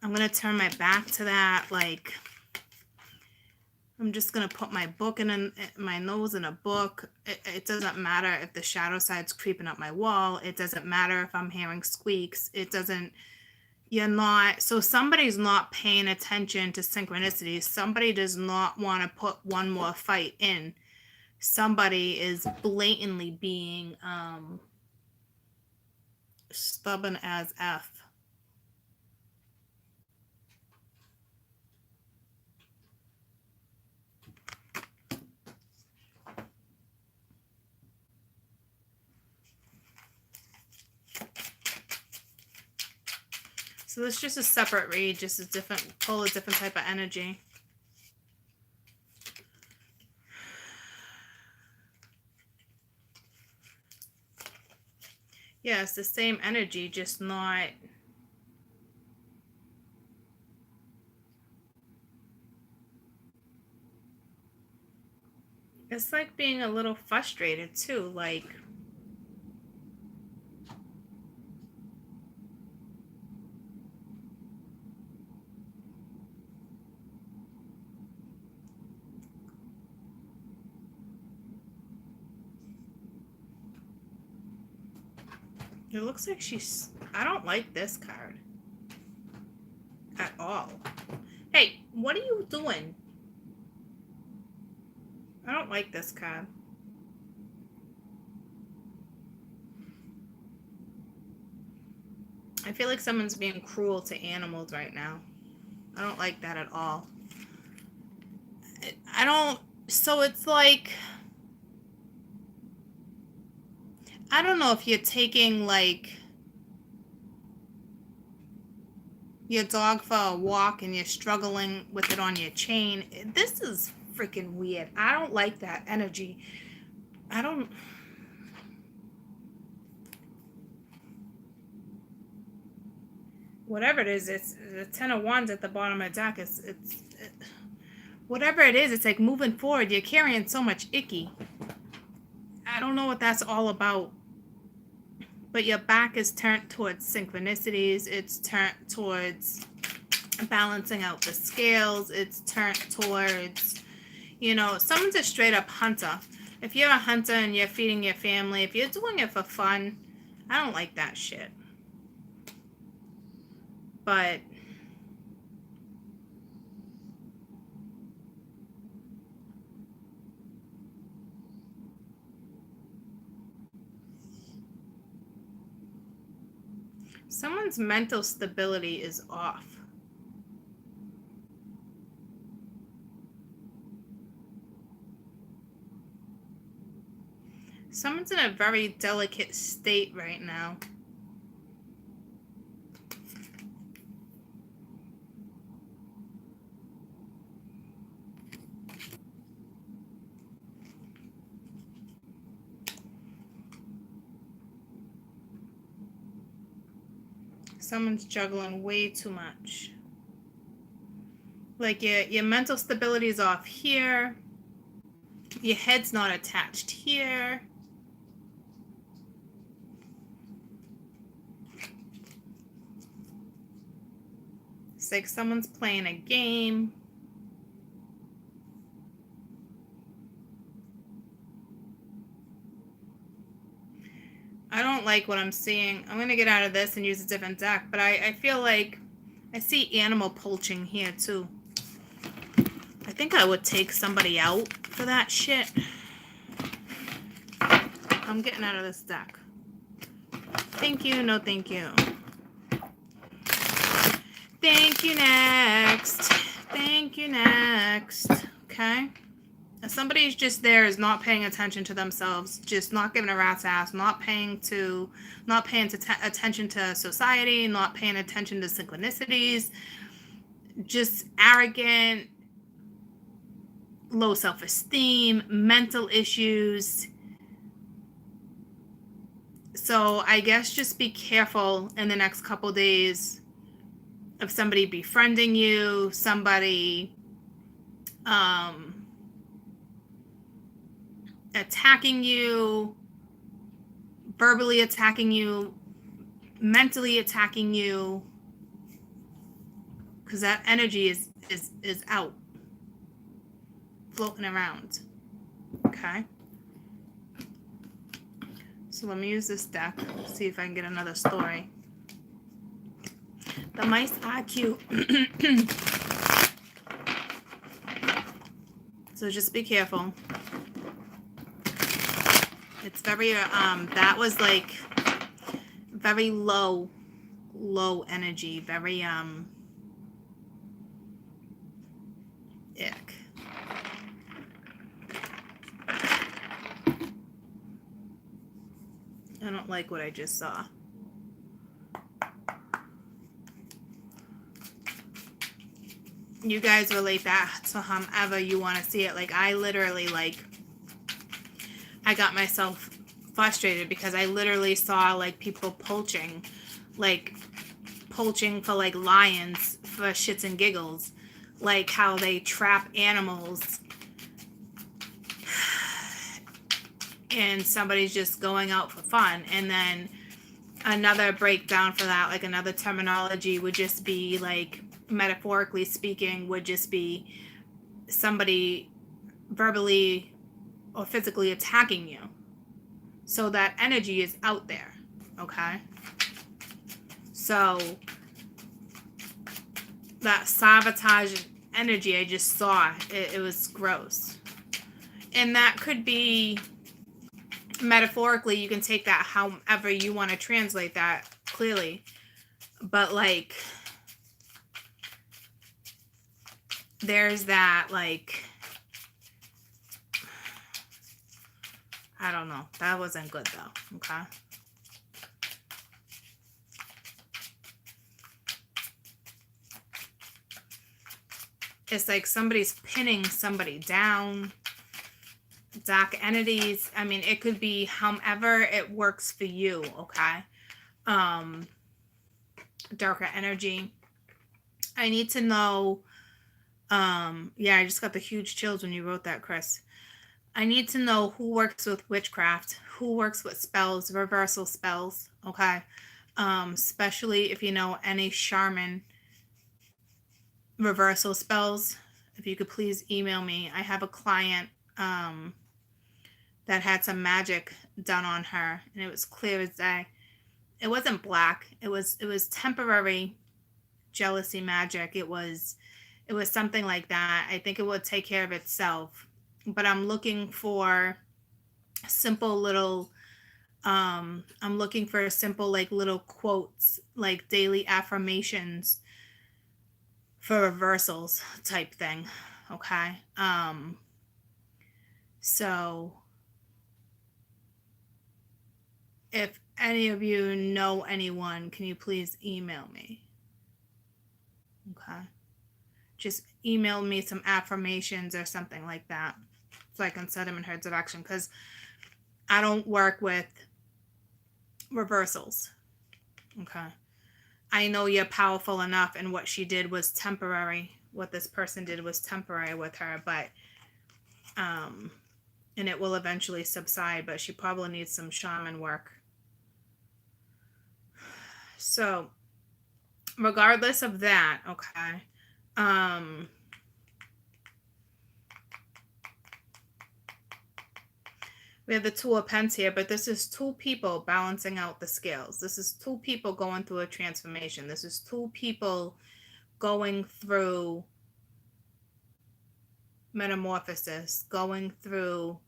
I'm going to turn my back to that. Like, I'm just going to put my my nose in a book. It doesn't matter if the shadow side's creeping up my wall. It doesn't matter if I'm hearing squeaks. So somebody's not paying attention to synchronicities. Somebody does not want to put one more fight in. Somebody is blatantly being stubborn as F. So it's just a separate read, just pull a different type of energy. Yeah, it's the same energy, just not... It's like being a little frustrated too, like... It looks like she's... I don't like this card. At all. Hey, what are you doing? I don't like this card. I feel like someone's being cruel to animals right now. I don't like that at all. So it's like... I don't know if you're taking, like, your dog for a walk and you're struggling with it on your chain. This is freaking weird. I don't like that energy. Whatever it is, it's the Ten of Wands at the bottom of the deck. Whatever it is, it's like moving forward. You're carrying so much icky. I don't know what that's all about. But your back is turned towards synchronicities. It's turned towards balancing out the scales. It's turned towards, someone's a straight up hunter. If you're a hunter and you're feeding your family, if you're doing it for fun, I don't like that shit. But someone's mental stability is off. Someone's in a very delicate state right now. Someone's juggling way too much. Like your mental stability is off here. Your head's not attached here. It's like someone's playing a game. I don't like what I'm seeing. I'm going to get out of this and use a different deck. But I feel like I see animal poaching here too. I think I would take somebody out for that shit. I'm getting out of this deck. Thank you. No, thank you. Thank you, next. Thank you, next. Okay. Somebody's just there is not paying attention to themselves, just not giving a rat's ass, not paying attention to society, not paying attention to synchronicities, just arrogant, low self-esteem, mental issues. So I guess just be careful in the next couple days of somebody befriending you, somebody attacking you, verbally attacking you, mentally attacking you, because that energy is out, floating around. Okay. So let me use this deck, see if I can get another story. The mice are cute. So just be careful. It's very, that was like very low energy, very, ick. I don't like what I just saw. You guys relate that to however you want to see it. Like, I literally, like, I got myself frustrated because I literally saw, like, people poaching for, like, lions for shits and giggles. Like, how they trap animals and somebody's just going out for fun. And then another breakdown for that, like, another terminology would just be, like, metaphorically speaking, would just be somebody verbally or physically attacking you. So that energy is out there, okay? So that sabotage energy I just saw, it was gross. And that could be metaphorically, you can take that however you want to translate that clearly. But, like, there's that, like, I don't know. That wasn't good though, okay? It's like somebody's pinning somebody down. Dark entities. I mean, it could be however it works for you, okay? Darker energy. I need to know, yeah, I just got the huge chills when you wrote that, Chris. I need to know who works with witchcraft, who works with spells, reversal spells, okay? Especially if you know any shaman reversal spells. If you could please email me. I have a client that had some magic done on her, and it was clear as day. It wasn't black. It was temporary jealousy magic. It was something like that. I think it would take care of itself. But I'm looking for simple little I'm looking for simple, like, little quotes, like daily affirmations for reversals type thing, okay? So if any of you know anyone, can you please email me? Okay. Just email me some affirmations or something like that so I can set them in her direction, because I don't work with reversals. Okay. I know you're powerful enough, and what she did was temporary. What this person did was temporary with her, but and it will eventually subside, but she probably needs some shaman work. So regardless of that, okay, we have the Two of Pence here, but this is two people balancing out the scales. This is two people going through a transformation. This is two people going through metamorphosis, going through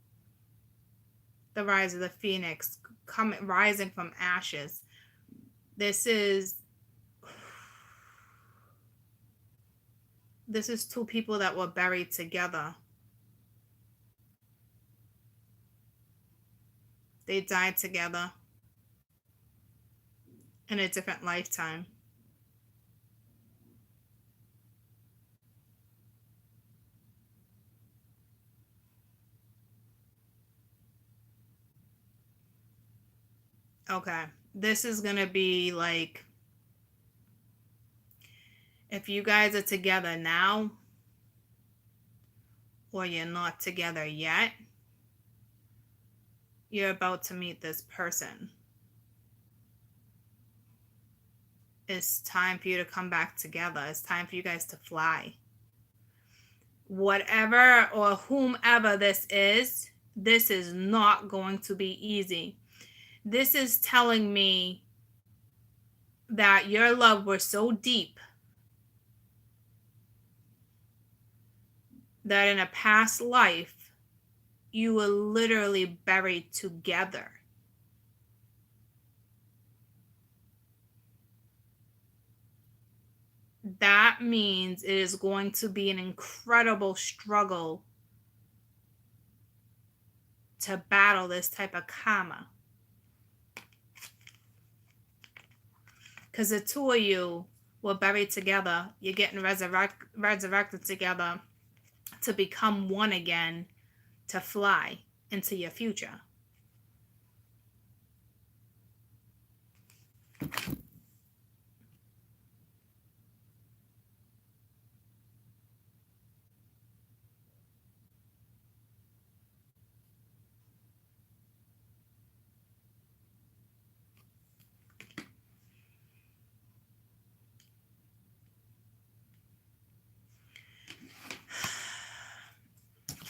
the rise of the phoenix, rising from ashes. This is two people that were buried together. They died together in a different lifetime. Okay. This is going to be like, if you guys are together now or you're not together yet, you're about to meet this person. It's time for you to come back together. It's time for you guys to fly. Whatever or whomever this is not going to be easy. This is telling me that your love was so deep that in a past life, you were literally buried together. That means it is going to be an incredible struggle to battle this type of karma. Because the two of you were buried together. You're getting resurrected together to become one again, to fly into your future.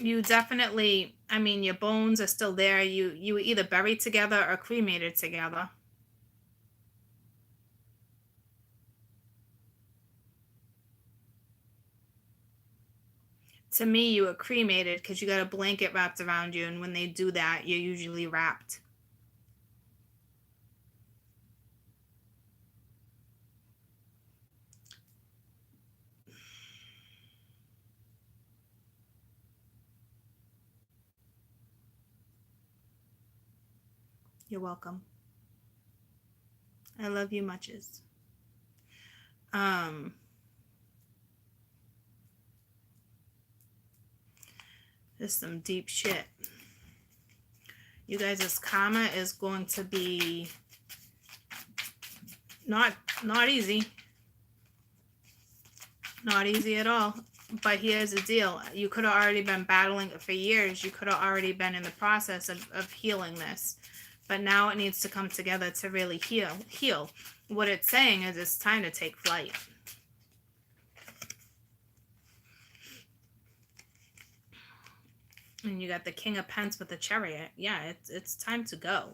You definitely, I mean, your bones are still there. You were either buried together or cremated together. To me, you were cremated because you got a blanket wrapped around you, and when they do that, you're usually wrapped. You're welcome. I love you muches. This is some deep shit. You guys' karma is going to be not easy. Not easy at all. But here's the deal. You could have already been battling it for years. You could have already been in the process of healing this. But now it needs to come together to really heal. What it's saying is it's time to take flight. And you got the King of Pence with the Chariot. Yeah, it's time to go.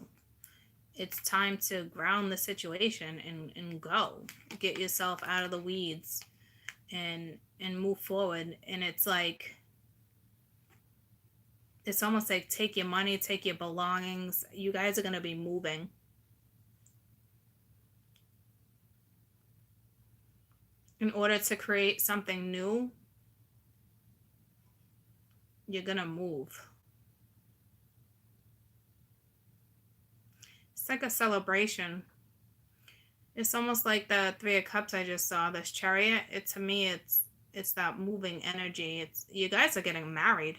It's time to ground the situation and go. Get yourself out of the weeds and move forward. And it's like, it's almost like take your money, take your belongings. You guys are going to be moving. In order to create something new, you're going to move. It's like a celebration. It's almost like the Three of Cups I just saw, this Chariot. To me, it's that moving energy. It's, you guys are getting married.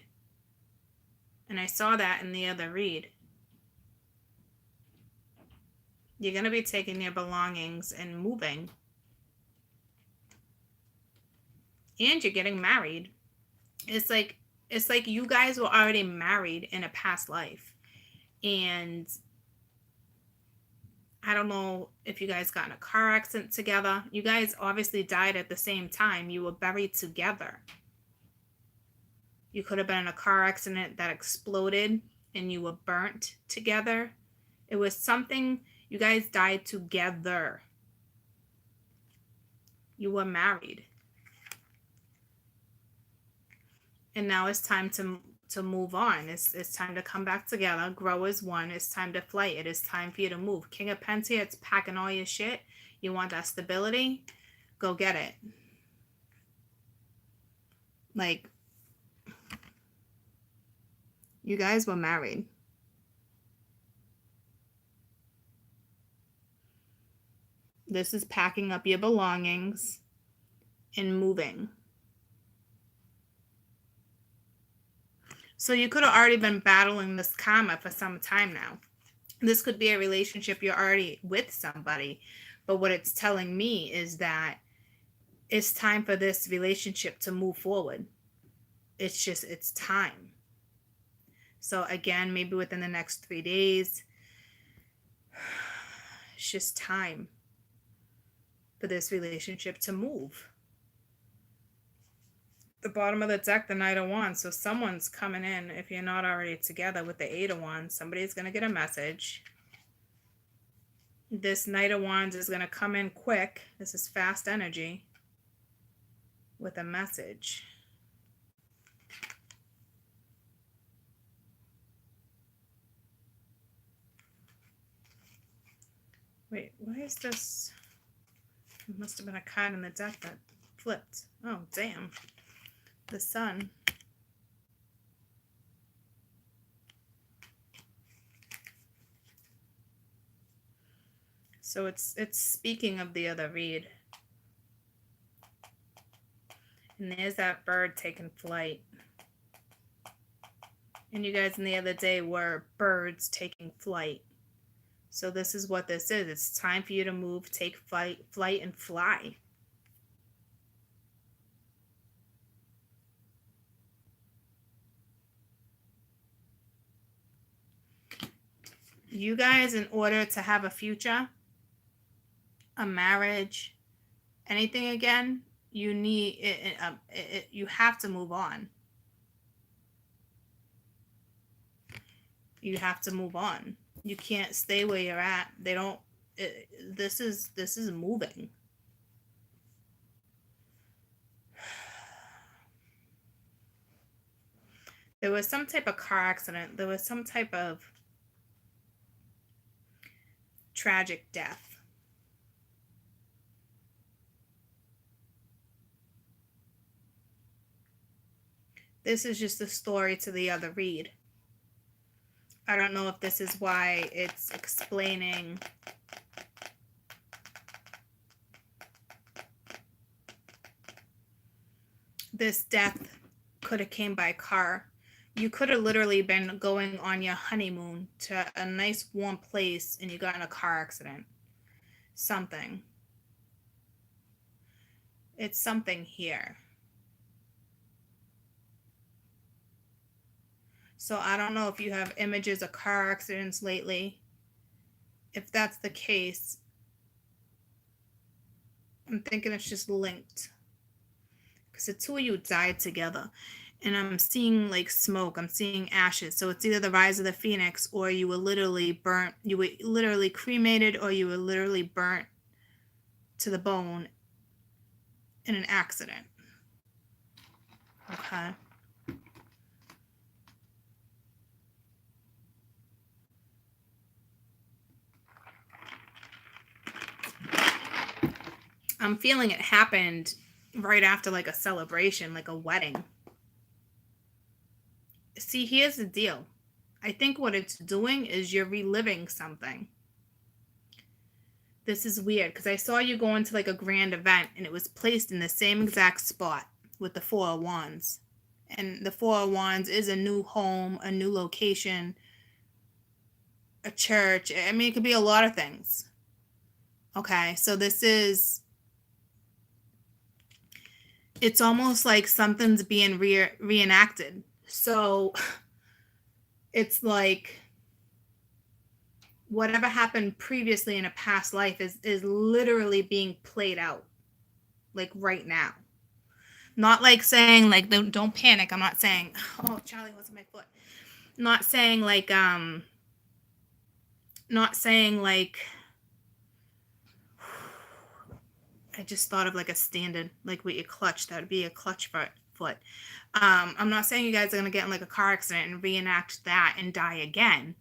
And I saw that in the other read. You're going to be taking your belongings and moving. And you're getting married. It's like you guys were already married in a past life. And I don't know if you guys got in a car accident together. You guys obviously died at the same time. You were buried together. You could have been in a car accident that exploded and you were burnt together. It was something, you guys died together. You were married. And now it's time to move on. It's time to come back together, grow as one. It's time to fly. It is time for you to move. King of Pence here, it's packing all your shit. You want that stability? Go get it. Like, you guys were married. This is packing up your belongings and moving. So you could have already been battling this karma for some time now. This could be a relationship you're already with somebody, but what it's telling me is that it's time for this relationship to move forward. It's time. So again, maybe within the next 3 days, it's just time for this relationship to move. The bottom of the deck, the Knight of Wands. So someone's coming in, if you're not already together, with the Eight of Wands. Somebody's going to get a message. This Knight of Wands is going to come in quick. This is fast energy with a message. Wait, why is this? It must have been a card in the deck that flipped. Oh, damn. The Sun. So it's speaking of the other read. And there's that bird taking flight. And you guys in the other day were birds taking flight. So this is what this is. It's time for you to move, take flight, and fly. You guys, in order to have a future, a marriage, anything again, you need you have to move on. You have to move on. You can't stay where you're at. They don't. This is moving. There was some type of car accident. There was some type of tragic death. This is just a story to the other read. I don't know if this is why it's explaining this death could have came by car. You could have literally been going on your honeymoon to a nice warm place and you got in a car accident. Something. It's something here. So I don't know if you have images of car accidents lately. If that's the case, I'm thinking it's just linked. Because the two of you died together. And I'm seeing like smoke. I'm seeing ashes. So it's either the rise of the phoenix or you were literally burnt. You were literally cremated or you were literally burnt to the bone in an accident. Okay. I'm feeling it happened right after like a celebration, like a wedding. See, here's the deal. I think what it's doing is you're reliving something. This is weird because I saw you go into like a grand event and it was placed in the same exact spot with the Four of Wands. And the Four of Wands is a new home, a new location, a church. I mean, it could be a lot of things. Okay, so this is, it's almost like something's being reenacted. So it's like whatever happened previously in a past life is literally being played out like right now. Not like saying like don't panic. I'm not saying, oh, Charlie, what's in my foot? Not saying like I just thought of like a standard, like with your clutch. That would be a clutch foot. I'm not saying you guys are going to get in like a car accident and reenact that and die again.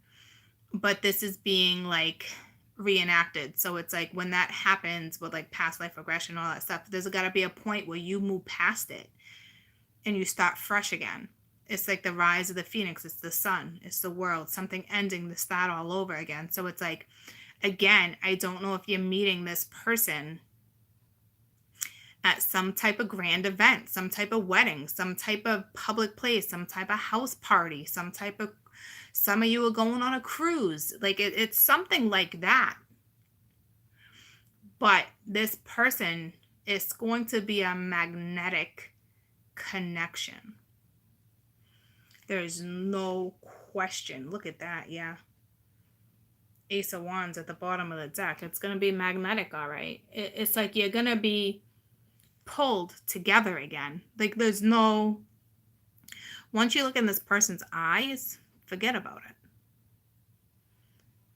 But this is being like reenacted. So it's like when that happens with like past life regression, all that stuff, there's got to be a point where you move past it and you start fresh again. It's like the rise of the phoenix. It's the sun. It's the world. Something ending to start all over again. So it's like, again, I don't know if you're meeting this person at some type of grand event, some type of wedding, some type of public place, some type of house party, some type of Some of you are going on a cruise. Like it's something like that. But this person is going to be a magnetic connection. There's no question. Look at that. Yeah. Ace of Wands at the bottom of the deck. It's going to be magnetic, all right. It's like you're going to be pulled together again. Like there's no... Once you look in this person's eyes, forget about it.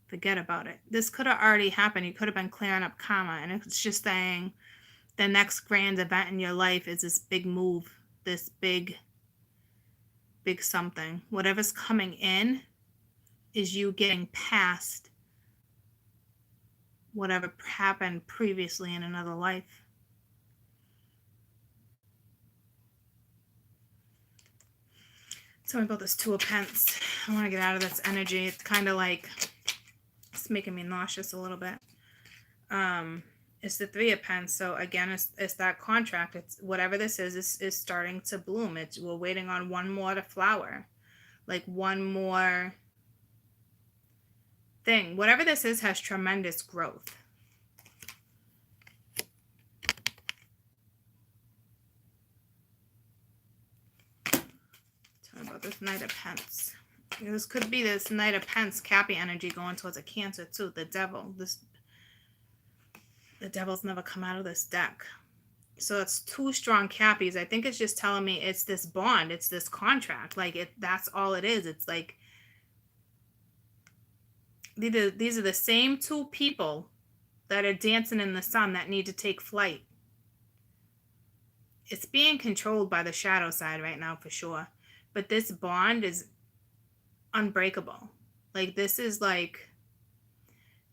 Forget about it. This could have already happened. You could have been clearing up karma. And it's just saying the next grand event in your life is this big move. This big something. Whatever's coming in is you getting past whatever happened previously in another life. Tell me about this Two of Pence. I want to get out of this energy. It's kind of like... It's making me nauseous a little bit. It's the Three of Pence. So again, it's that contract. It's whatever this is starting to bloom. We're waiting on one more to flower. Like one more thing. Whatever this is has tremendous growth. Tell me about this Knight of Pence. This could be this Knight of Pence Cappy energy going towards a Cancer too. The Devil. The Devil's never come out of this deck. So it's two strong Cappies. I think it's just telling me it's this bond. It's this contract. Like that's all it is. It's like these are the same two people that are dancing in the sun that need to take flight. It's being controlled by the shadow side right now for sure. But this bond is unbreakable. Like this is like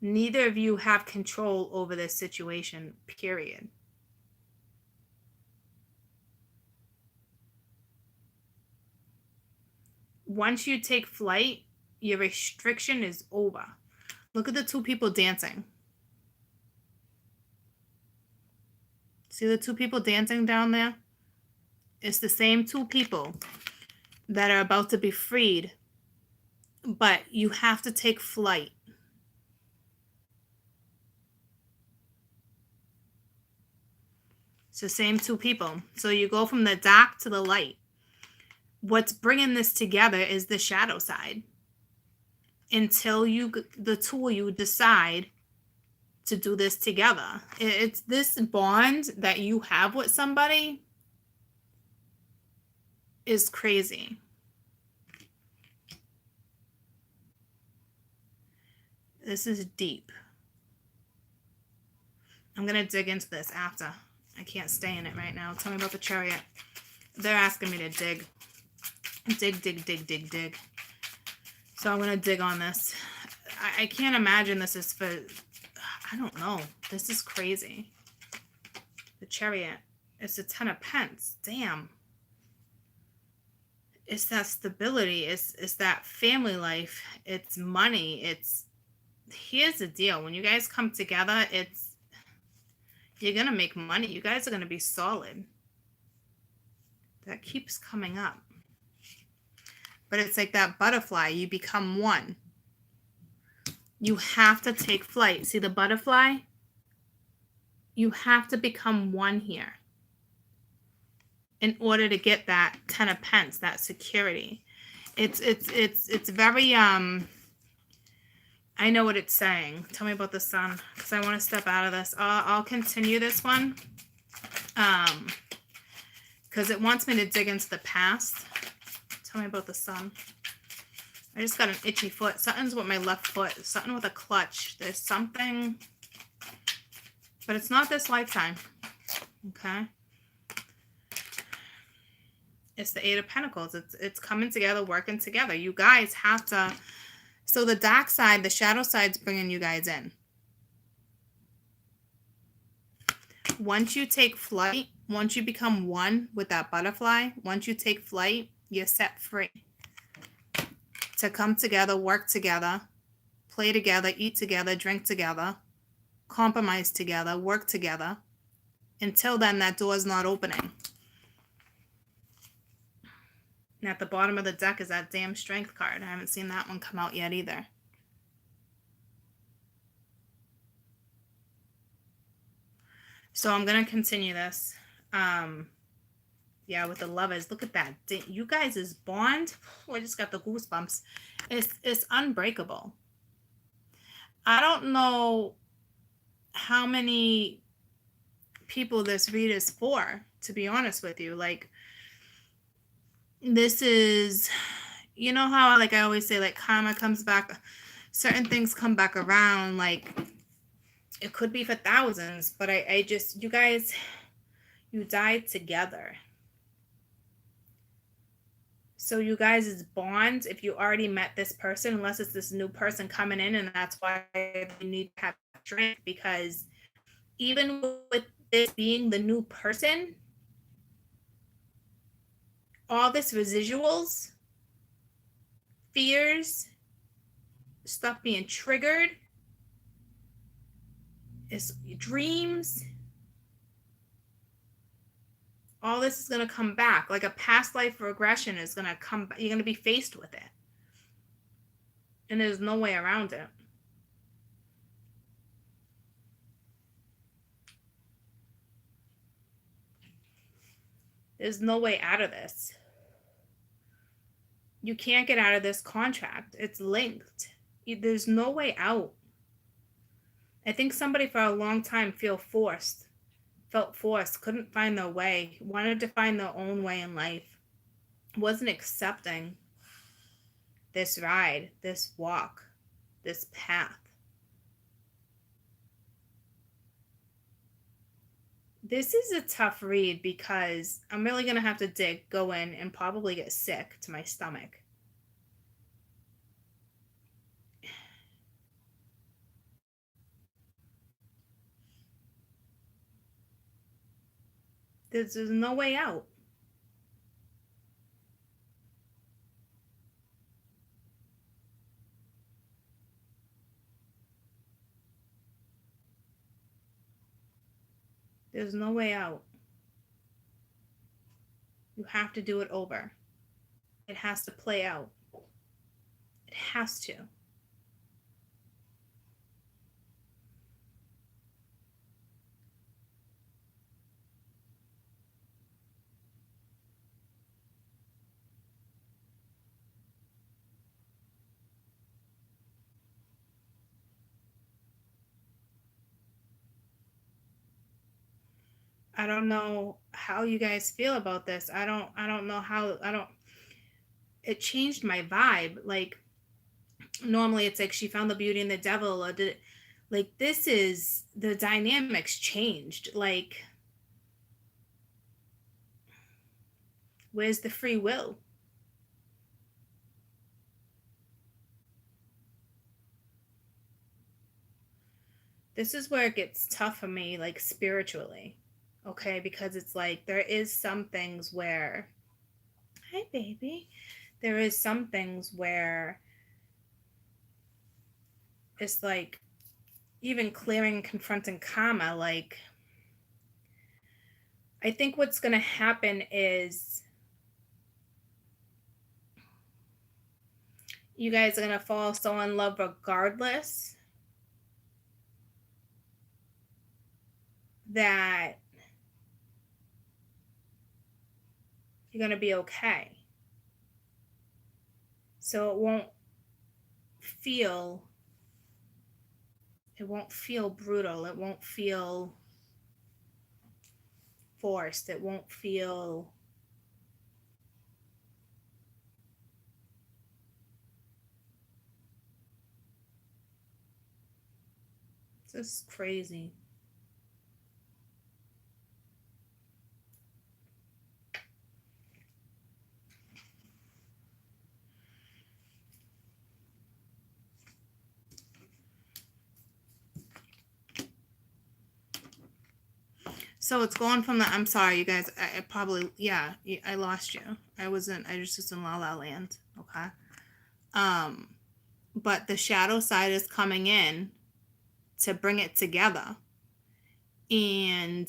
neither of you have control over this situation, period. Once you take flight, your restriction is over. Look at the two people dancing. See the two people dancing down there? It's the same two people that are about to be freed. But you have to take flight. It's the same two people. So you go from the dark to the light. What's bringing this together is the shadow side. Until the two of you decide to do this together. It's this bond that you have with somebody is crazy. This is deep. I'm going to dig into this after. I can't stay in it right now. Tell me about the Chariot. They're asking me to dig. Dig. So I'm going to dig on this. I can't imagine this is for... I don't know. This is crazy. The Chariot. It's a 10 of Pence. Damn. It's that stability. It's that family life. It's money. Here's the deal. When you guys come together, you're going to make money. You guys are going to be solid. That keeps coming up. But it's like that butterfly. You become one. You have to take flight. See the butterfly? You have to become one here in order to get that 10 of Pence, that security. It's very I know what it's saying. Tell me about the Sun, because I want to step out of this. I'll continue this one because it wants me to dig into the past. Tell me about the Sun. I just got an itchy foot. Something's with my left foot. Something with a clutch. There's something, but it's not this lifetime. Okay. It's the Eight of Pentacles. It's coming together, working together. You guys have to. So the dark side, the shadow side's bringing you guys in. Once you take flight, once you become one with that butterfly, once you take flight, you're set free to come together, work together, play together, eat together, drink together, compromise together, work together. Until then, that door's not opening. And at the bottom of the deck is that damn strength card. I haven't seen that one come out yet either. So I'm going to continue this. Yeah, with the lovers. Look at that. You guys' bond. Oh, I just got the goosebumps. It's unbreakable. I don't know how many people this read is for, to be honest with you. Like, this is, you know how, like, I always say, like, karma comes back, certain things come back around. Like, it could be for thousands, but I just, you guys, you died together. So you guys' bonds, if you already met this person, unless it's this new person coming in, and that's why you need to have strength, because even with this being the new person, all this residuals, fears, stuff being triggered, is dreams, all this is going to come back. Like a past life regression is going to come back. You're going to be faced with it. And there's no way around it. There's no way out of this. You can't get out of this contract. It's linked. There's no way out. I think somebody for a long time felt forced, couldn't find their way, wanted to find their own way in life, wasn't accepting this ride, this walk, this path. This is a tough read because I'm really going to have to go in and probably get sick to my stomach. There's no way out. There's no way out. You have to do it over. It has to play out. It has to. I don't know how you guys feel about this. I don't know how, it changed my vibe. Like, normally it's like she found the beauty in the devil, or did it, like, this is, the dynamics changed. Like, where's the free will? This is where it gets tough for me, like, spiritually. Okay, because it's like there is some things where, hi baby, there is some things where it's like, even clearing, confronting karma, like, I think what's going to happen is you guys are going to fall so in love regardless that you're going to be okay. So it won't feel brutal. It won't feel forced. It won't feel just crazy. So it's going from the, I'm sorry, you guys, I probably, yeah, I lost you. I was just in La La Land. Okay. But the shadow side is coming in to bring it together. And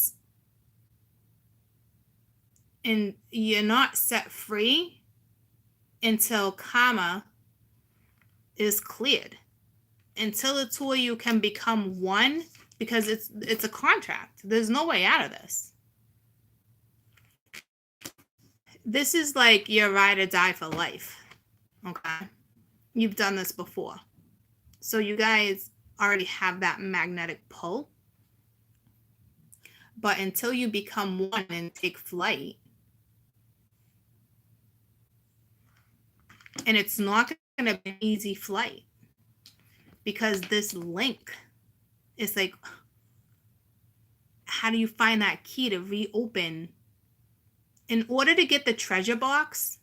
you're not set free, until karma is cleared, until the two of you can become one, because it's a contract. There's no way out of this. This is like your ride or die for life. Okay? You've done this before. So you guys already have that magnetic pull. But until you become one and take flight, and it's not going to be an easy flight, because this link is like, how do you find that key to reopen? In order to get the treasure box,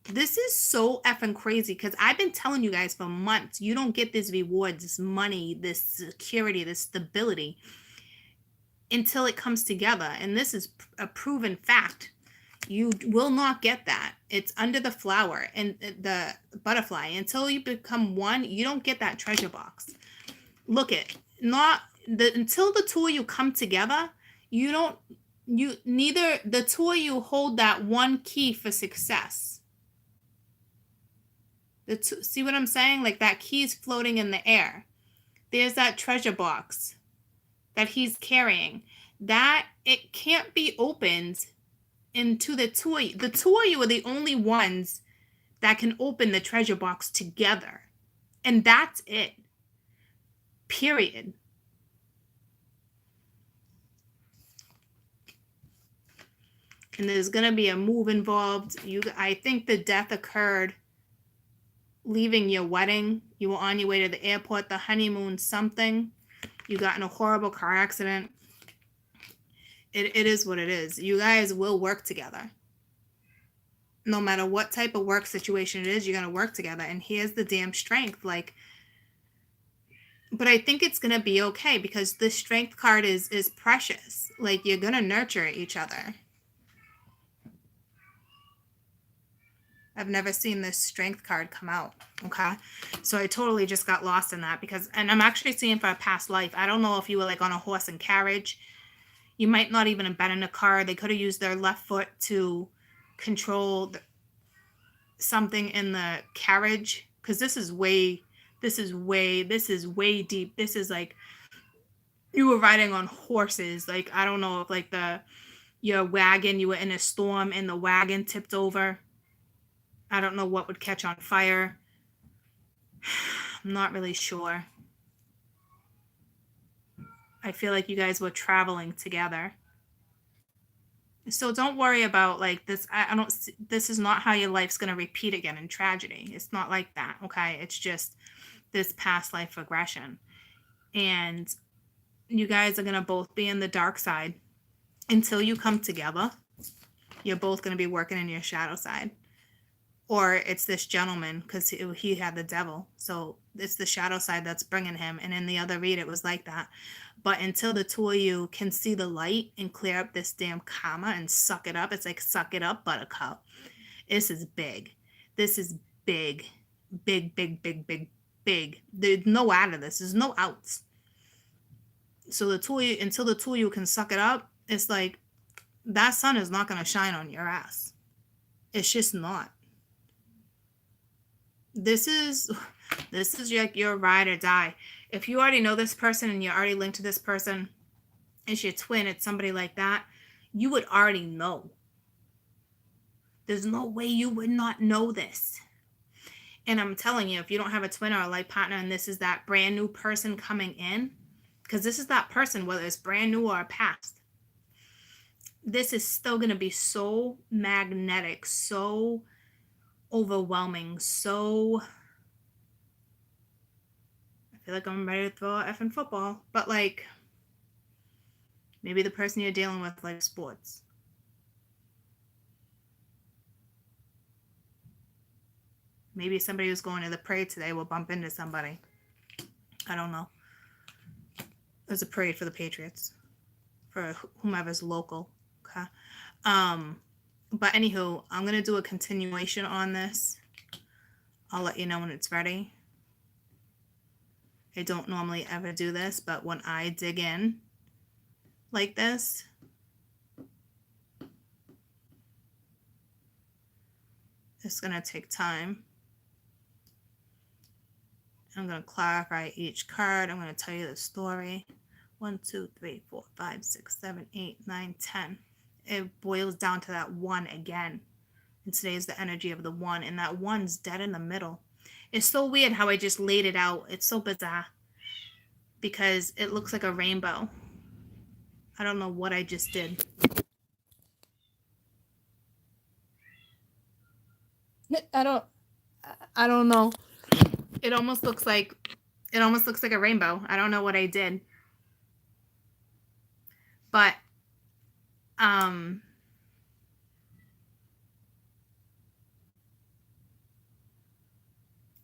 this is so effing crazy, because I've been telling you guys for months, you don't get this reward, this money, this security, this stability until it comes together. And this is a proven fact. You will not get that. It's under the flower and the butterfly. Until you become one, you don't get that treasure box. Look it, until the two of you come together, neither the two of you hold that one key for success. See what I'm saying? Like that key is floating in the air. There's that treasure box that he's carrying. That it can't be opened into the two of you. The two of you are the only ones that can open the treasure box together. And that's it. Period. And there's going to be a move involved. I think the death occurred leaving your wedding. You were on your way to the airport, the honeymoon, something. You got in a horrible car accident. It is what it is. You guys will work together. No matter what type of work situation it is, you're going to work together. And here's the damn strength. But I think it's going to be okay, because the strength card is precious. Like, you're going to nurture each other. I've never seen this strength card come out. Okay. So I totally just got lost in that, and I'm actually seeing for a past life. I don't know if you were like on a horse and carriage. You might not even have been in a car. They could have used their left foot to control something in the carriage. Because this is way deep. This is like you were riding on horses. Like, I don't know if like your wagon, you were in a storm and the wagon tipped over. I don't know what would catch on fire. I'm not really sure. I feel like you guys were traveling together. So don't worry about like this. This is not how your life's going to repeat again in tragedy. It's not like that. Okay. It's just this past life regression. And you guys are going to both be in the dark side until you come together. You're both going to be working in your shadow side. Or it's this gentleman, because he had the devil. So it's the shadow side that's bringing him. And in the other read, it was like that. But until the two of you can see the light and clear up this damn karma and suck it up, it's like, suck it up, buttercup. This is big. This is big. Big, big, big, big, big. There's no out of this. There's no outs. So the two of you, until the two of you can suck it up, it's like, that sun is not going to shine on your ass. It's just not. This is like your ride or die. If you already know this person and you're already linked to this person, it's your twin, it's somebody like that, you would already know. There's no way you would not know this. And I'm telling you, if you don't have a twin or a life partner and this is that brand new person coming in, because this is that person, whether it's brand new or a past, this is still going to be so magnetic, so overwhelming, so I feel like I'm ready to throw a effing football. But like, maybe the person you're dealing with likes sports. Maybe somebody who's going to the parade today will bump into somebody. I don't know. There's a parade for the Patriots, for whomever's local. Okay. But anywho, I'm going to do a continuation on this. I'll let you know when it's ready. I don't normally ever do this, but when I dig in like this, It's going to take time. I'm going to clarify each card. I'm going to tell you the story. 1, 2, 3, 4, 5, 6, 7, 8, 9, 10. It boils down to that one again. And today is the energy of the one. And that one's dead in the middle. It's so weird how I just laid it out. It's so bizarre. Because it looks like a rainbow. I don't know what I just did. I don't know. It almost looks like a rainbow. I don't know what I did. But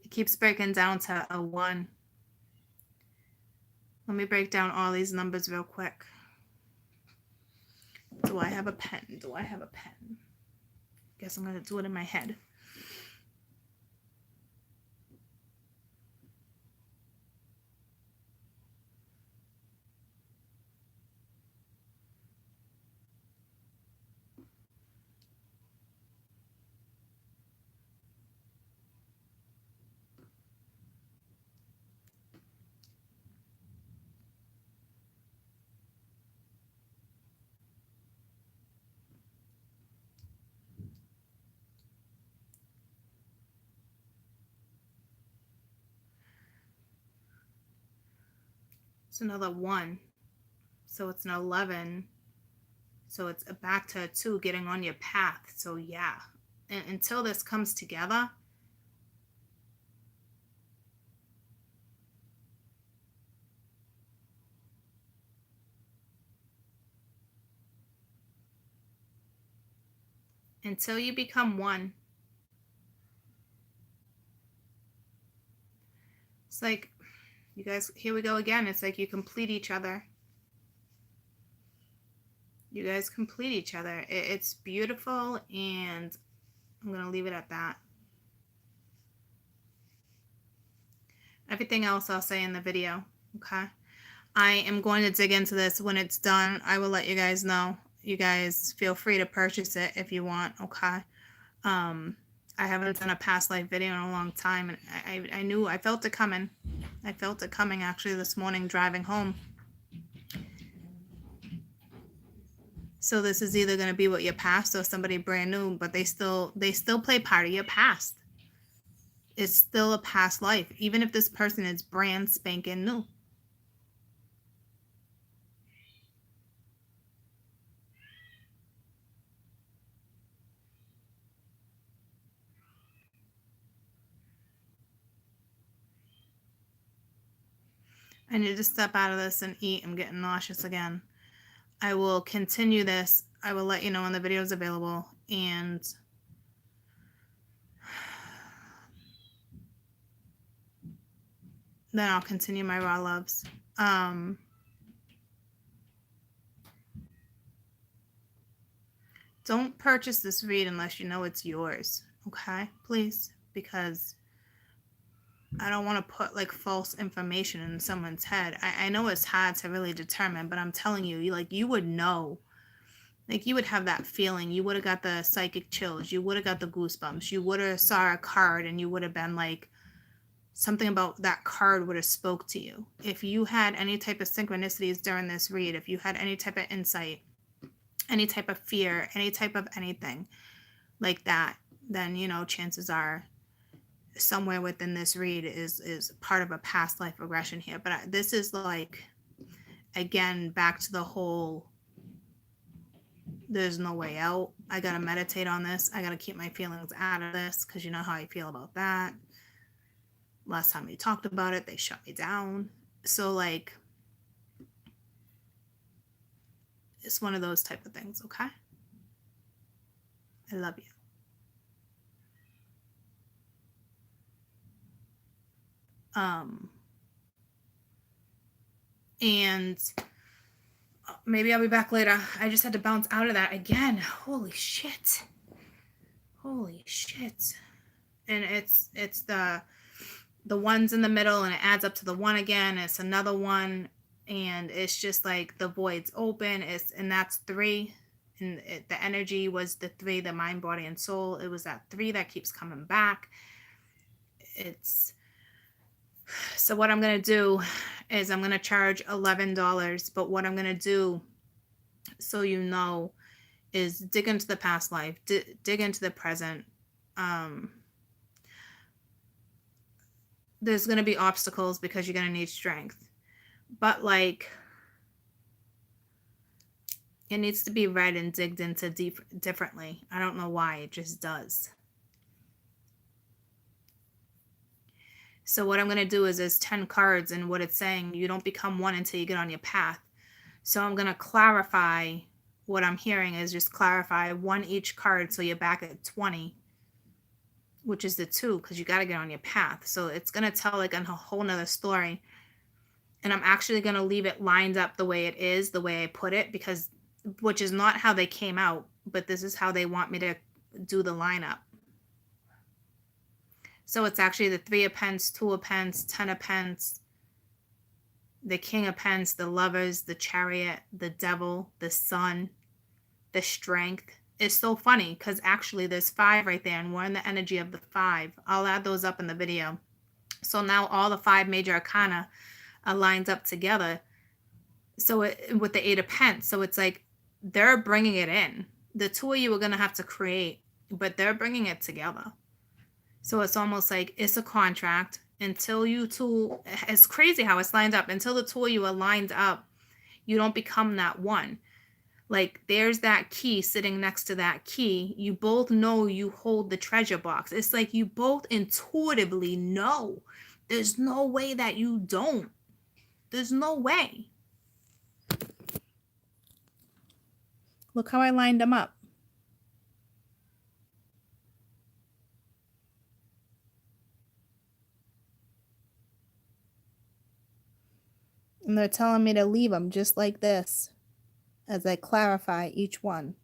it keeps breaking down to a 1. Let me break down all these numbers real quick. Do I have a pen? Do I have a pen? Guess I'm going to do it in my head. It's another 1. So it's an 11. So it's back to a 2, getting on your path. So yeah. And until this comes together, until you become one, it's like, you guys, here we go again. It's like you complete each other. You guys complete each other. It's beautiful, and I'm going to leave it at that. Everything else I'll say in the video, okay? I am going to dig into this when it's done. I will let you guys know. You guys feel free to purchase it if you want, okay? I haven't done a past life video in a long time, and I felt it coming. I felt it coming actually this morning driving home. So this is either going to be what your past or somebody brand new, but they still play part of your past. It's still a past life, even if this person is brand spanking new. I need to step out of this and eat. I'm getting nauseous again. I will continue this. I will let you know when the video is available, and then I'll continue my raw loves. Don't purchase this read unless you know it's yours, okay? Please, because I don't want to put like false information in someone's head. I know it's hard to really determine, but I'm telling you, you would know. Like, you would have that feeling. You would have got the psychic chills. You would have got the goosebumps. You would have saw a card and you would have been like, something about that card would have spoke to you. If you had any type of synchronicities during this read, if you had any type of insight, any type of fear, any type of anything like that, then, chances are somewhere within this read is part of a past life regression here. But this is like, again, back to the whole, there's no way out. I got to meditate on this. I got to keep my feelings out of this, because you know how I feel about that. Last time we talked about it, they shut me down. So, like, it's one of those type of things, okay? I love you. And maybe I'll be back later. I just had to bounce out of that again. Holy shit. And it's the ones in the middle, and it adds up to the 1 again. It's another 1, and it's just like the void's open. And that's 3. And the energy was the 3, the mind, body, and soul. It was that 3 that keeps coming back. So what I'm going to do is I'm going to charge $11. But what I'm going to do, so you know, is dig into the past life, dig into the present. There's going to be obstacles because you're going to need strength. But like, it needs to be read and digged into differently. I don't know why, it just does. So what I'm going to do is there's 10 cards, and what it's saying, you don't become one until you get on your path. So I'm going to clarify what I'm hearing is just clarify 1 each card, so you're back at 20, which is the 2, because you got to get on your path. So it's going to tell like a whole nother story. And I'm actually going to leave it lined up the way it is, the way I put it, because which is not how they came out, but this is how they want me to do the lineup. So it's actually the 3 of Pence, 2 of Pence, 10 of Pence, the King of Pence, the Lovers, the Chariot, the Devil, the Sun, the Strength. It's so funny because actually there's 5 right there, and we're in the energy of the 5. I'll add those up in the video. So now all the 5 major arcana are lined up together. So with the 8 of Pence, so it's like they're bringing it in. The 2 of you are going to have to create, but they're bringing it together. So it's almost like it's a contract until you two, it's crazy how it's lined up. Until the 2 of you are lined up, you don't become that one. Like there's that key sitting next to that key. You both know you hold the treasure box. It's like you both intuitively know. There's no way that you don't. There's no way. Look how I lined them up. And they're telling me to leave them just like this as I clarify each one.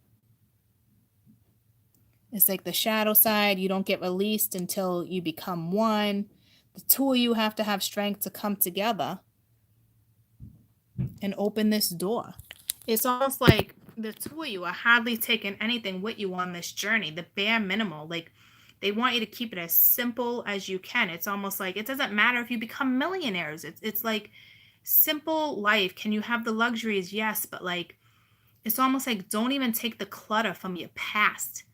It's like the shadow side, you don't get released until you become one. The 2 of you have to have strength to come together and open this door. It's almost like the 2 of you are hardly taking anything with you on this journey, the bare minimal. Like they want you to keep it as simple as you can. It's almost like it doesn't matter if you become millionaires. It's like simple life. Can you have the luxuries? Yes, but like it's almost like don't even take the clutter from your past.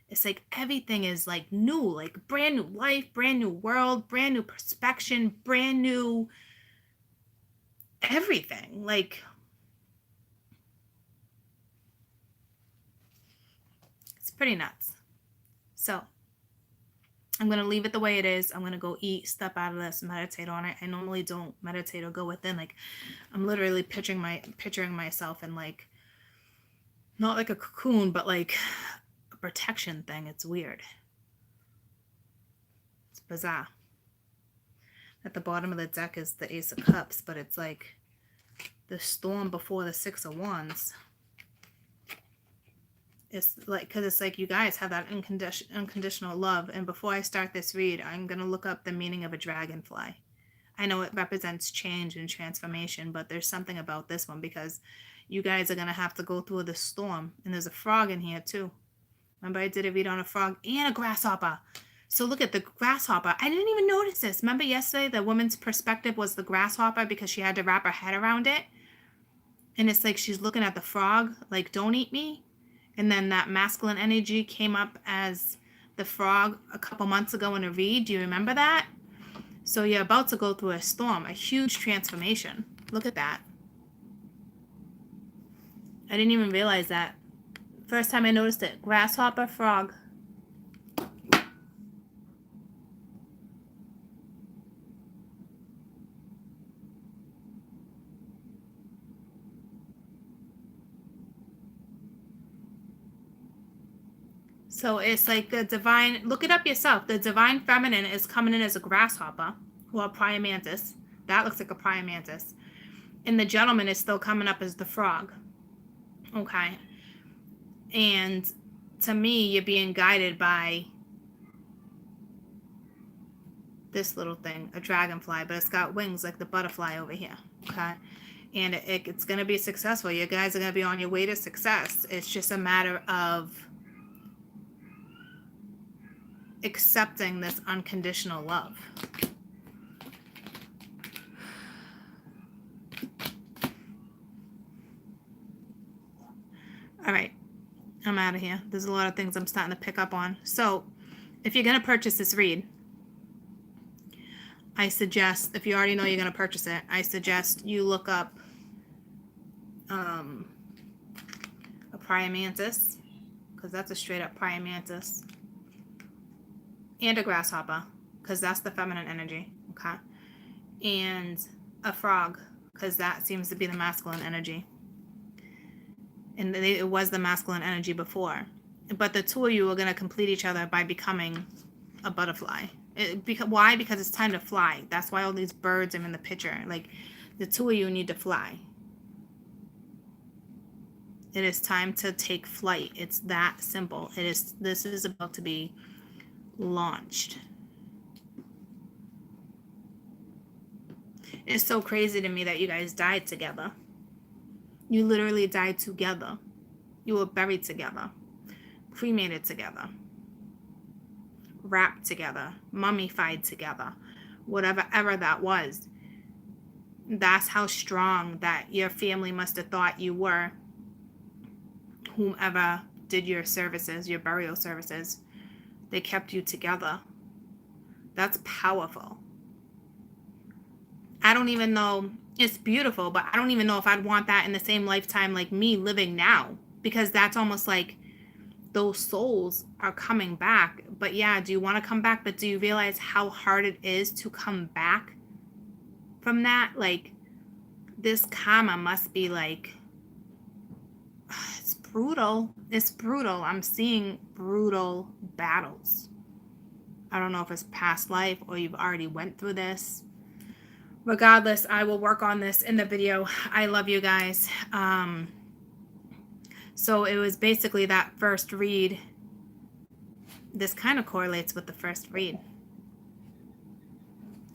It's like everything is like new, like brand new life, brand new world, brand new perspective, brand new everything. Like it's pretty nuts. So I'm going to leave it the way it is. I'm going to go eat, step out of this, meditate on it. I normally don't meditate or go within. Like I'm literally picturing myself in like, not like a cocoon, but like a protection thing. It's weird. It's bizarre. At the bottom of the deck is the Ace of Cups, but it's like the storm before the 6 of Wands. It's like, because it's like you guys have that unconditional love. And before I start this read, I'm going to look up the meaning of a dragonfly. I know it represents change and transformation, but there's something about this one because you guys are going to have to go through the storm. And there's a frog in here too. Remember I did a read on a frog and a grasshopper. So look at the grasshopper. I didn't even notice this. Remember yesterday the woman's perspective was the grasshopper because she had to wrap her head around it. And it's like she's looking at the frog like, don't eat me. And then that masculine energy came up as the frog a couple months ago in a read. Do you remember that? So you're about to go through a storm, a huge transformation. Look at that. I didn't even realize that. First time I noticed it. Grasshopper, frog. So it's like the divine, look it up yourself. The divine feminine is coming in as a grasshopper or a praying mantis. That looks like a praying mantis. And the gentleman is still coming up as the frog. Okay. And to me, you're being guided by this little thing, a dragonfly, but it's got wings like the butterfly over here. Okay. And it's going to be successful. You guys are going to be on your way to success. It's just a matter of accepting this unconditional love. All right, I'm out of here. There's a lot of things I'm starting to pick up on. So if you're going to purchase this read, I suggest, if you already know you're going to purchase it, I suggest you look up a praying mantis, because that's a straight up praying mantis, and a grasshopper, because that's the feminine energy, okay? And a frog, because that seems to be the masculine energy. And it was the masculine energy before. But the two of you are going to complete each other by becoming a butterfly. Why? Because it's time to fly. That's why all these birds are in the picture. Like, the two of you need to fly. It is time to take flight. It's that simple. This is about to be launched. It's so crazy to me that you guys died together. You literally died together. You were buried together, cremated together, wrapped together, mummified together, whatever ever that was. That's how strong that your family must have thought you were. Whomever did your services, your burial services, they kept you together. That's powerful. I don't even know, it's beautiful, but I don't even know if I'd want that in the same lifetime like me living now, because that's almost like those souls are coming back. But yeah, do you want to come back? But do you realize how hard it is to come back from that? Like, this karma must be like, it's brutal. It's brutal. I'm seeing brutal battles. I don't know if it's past life or you've already went through this. Regardless, I will work on this in the video. I love you guys. So it was basically that first read. This kind of correlates with the first read.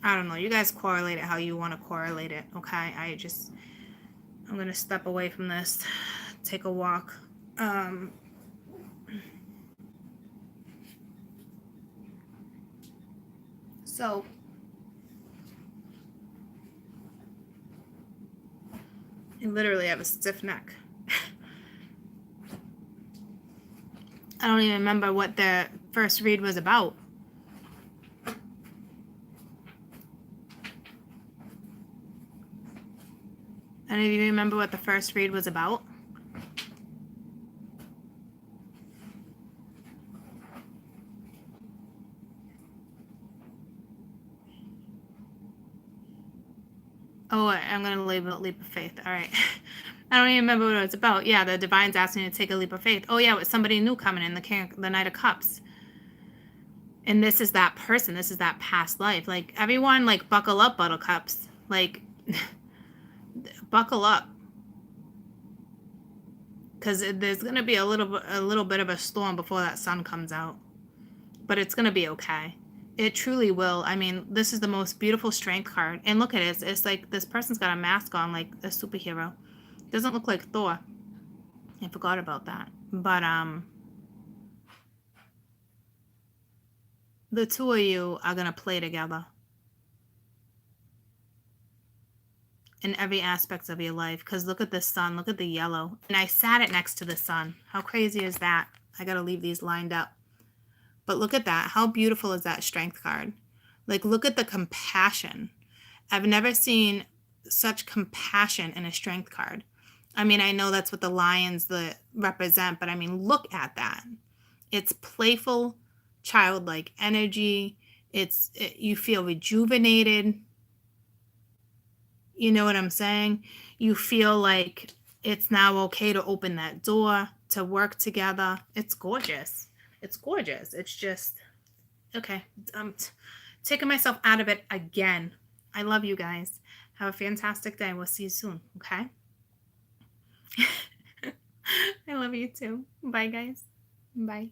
I don't know. You guys correlate it how you want to correlate it, okay? I'm going to step away from this, take a walk. So I literally have a stiff neck. I don't even remember what the first read was about. Any of you remember what the first read was about? Oh, I'm going to label it leap of faith. All right. I don't even remember what it was about. Yeah, the divine's asking me to take a leap of faith. Oh, yeah, with somebody new coming in, the Knight of Cups. And this is that person. This is that past life. Like, everyone, like, buckle up, buttercups. Like, buckle up. Because there's going to be a little bit of a storm before that sun comes out. But it's going to be okay. It truly will. I mean, this is the most beautiful strength card. And look at it. It's like this person's got a mask on like a superhero. Doesn't look like Thor. I forgot about that. But the two of you are going to play together. In every aspect of your life. Because look at the sun. Look at the yellow. And I sat it next to the sun. How crazy is that? I got to leave these lined up. But look at that. How beautiful is that strength card? Like, look at the compassion. I've never seen such compassion in a strength card. I mean, I know that's what the lions represent, but I mean, look at that. It's playful, childlike energy. You feel rejuvenated. You know what I'm saying? You feel like it's now okay to open that door, to work together. It's gorgeous. It's gorgeous. It's just, okay. I'm taking myself out of it again. I love you guys. Have a fantastic day. We'll see you soon, okay? I love you too. Bye, guys. Bye.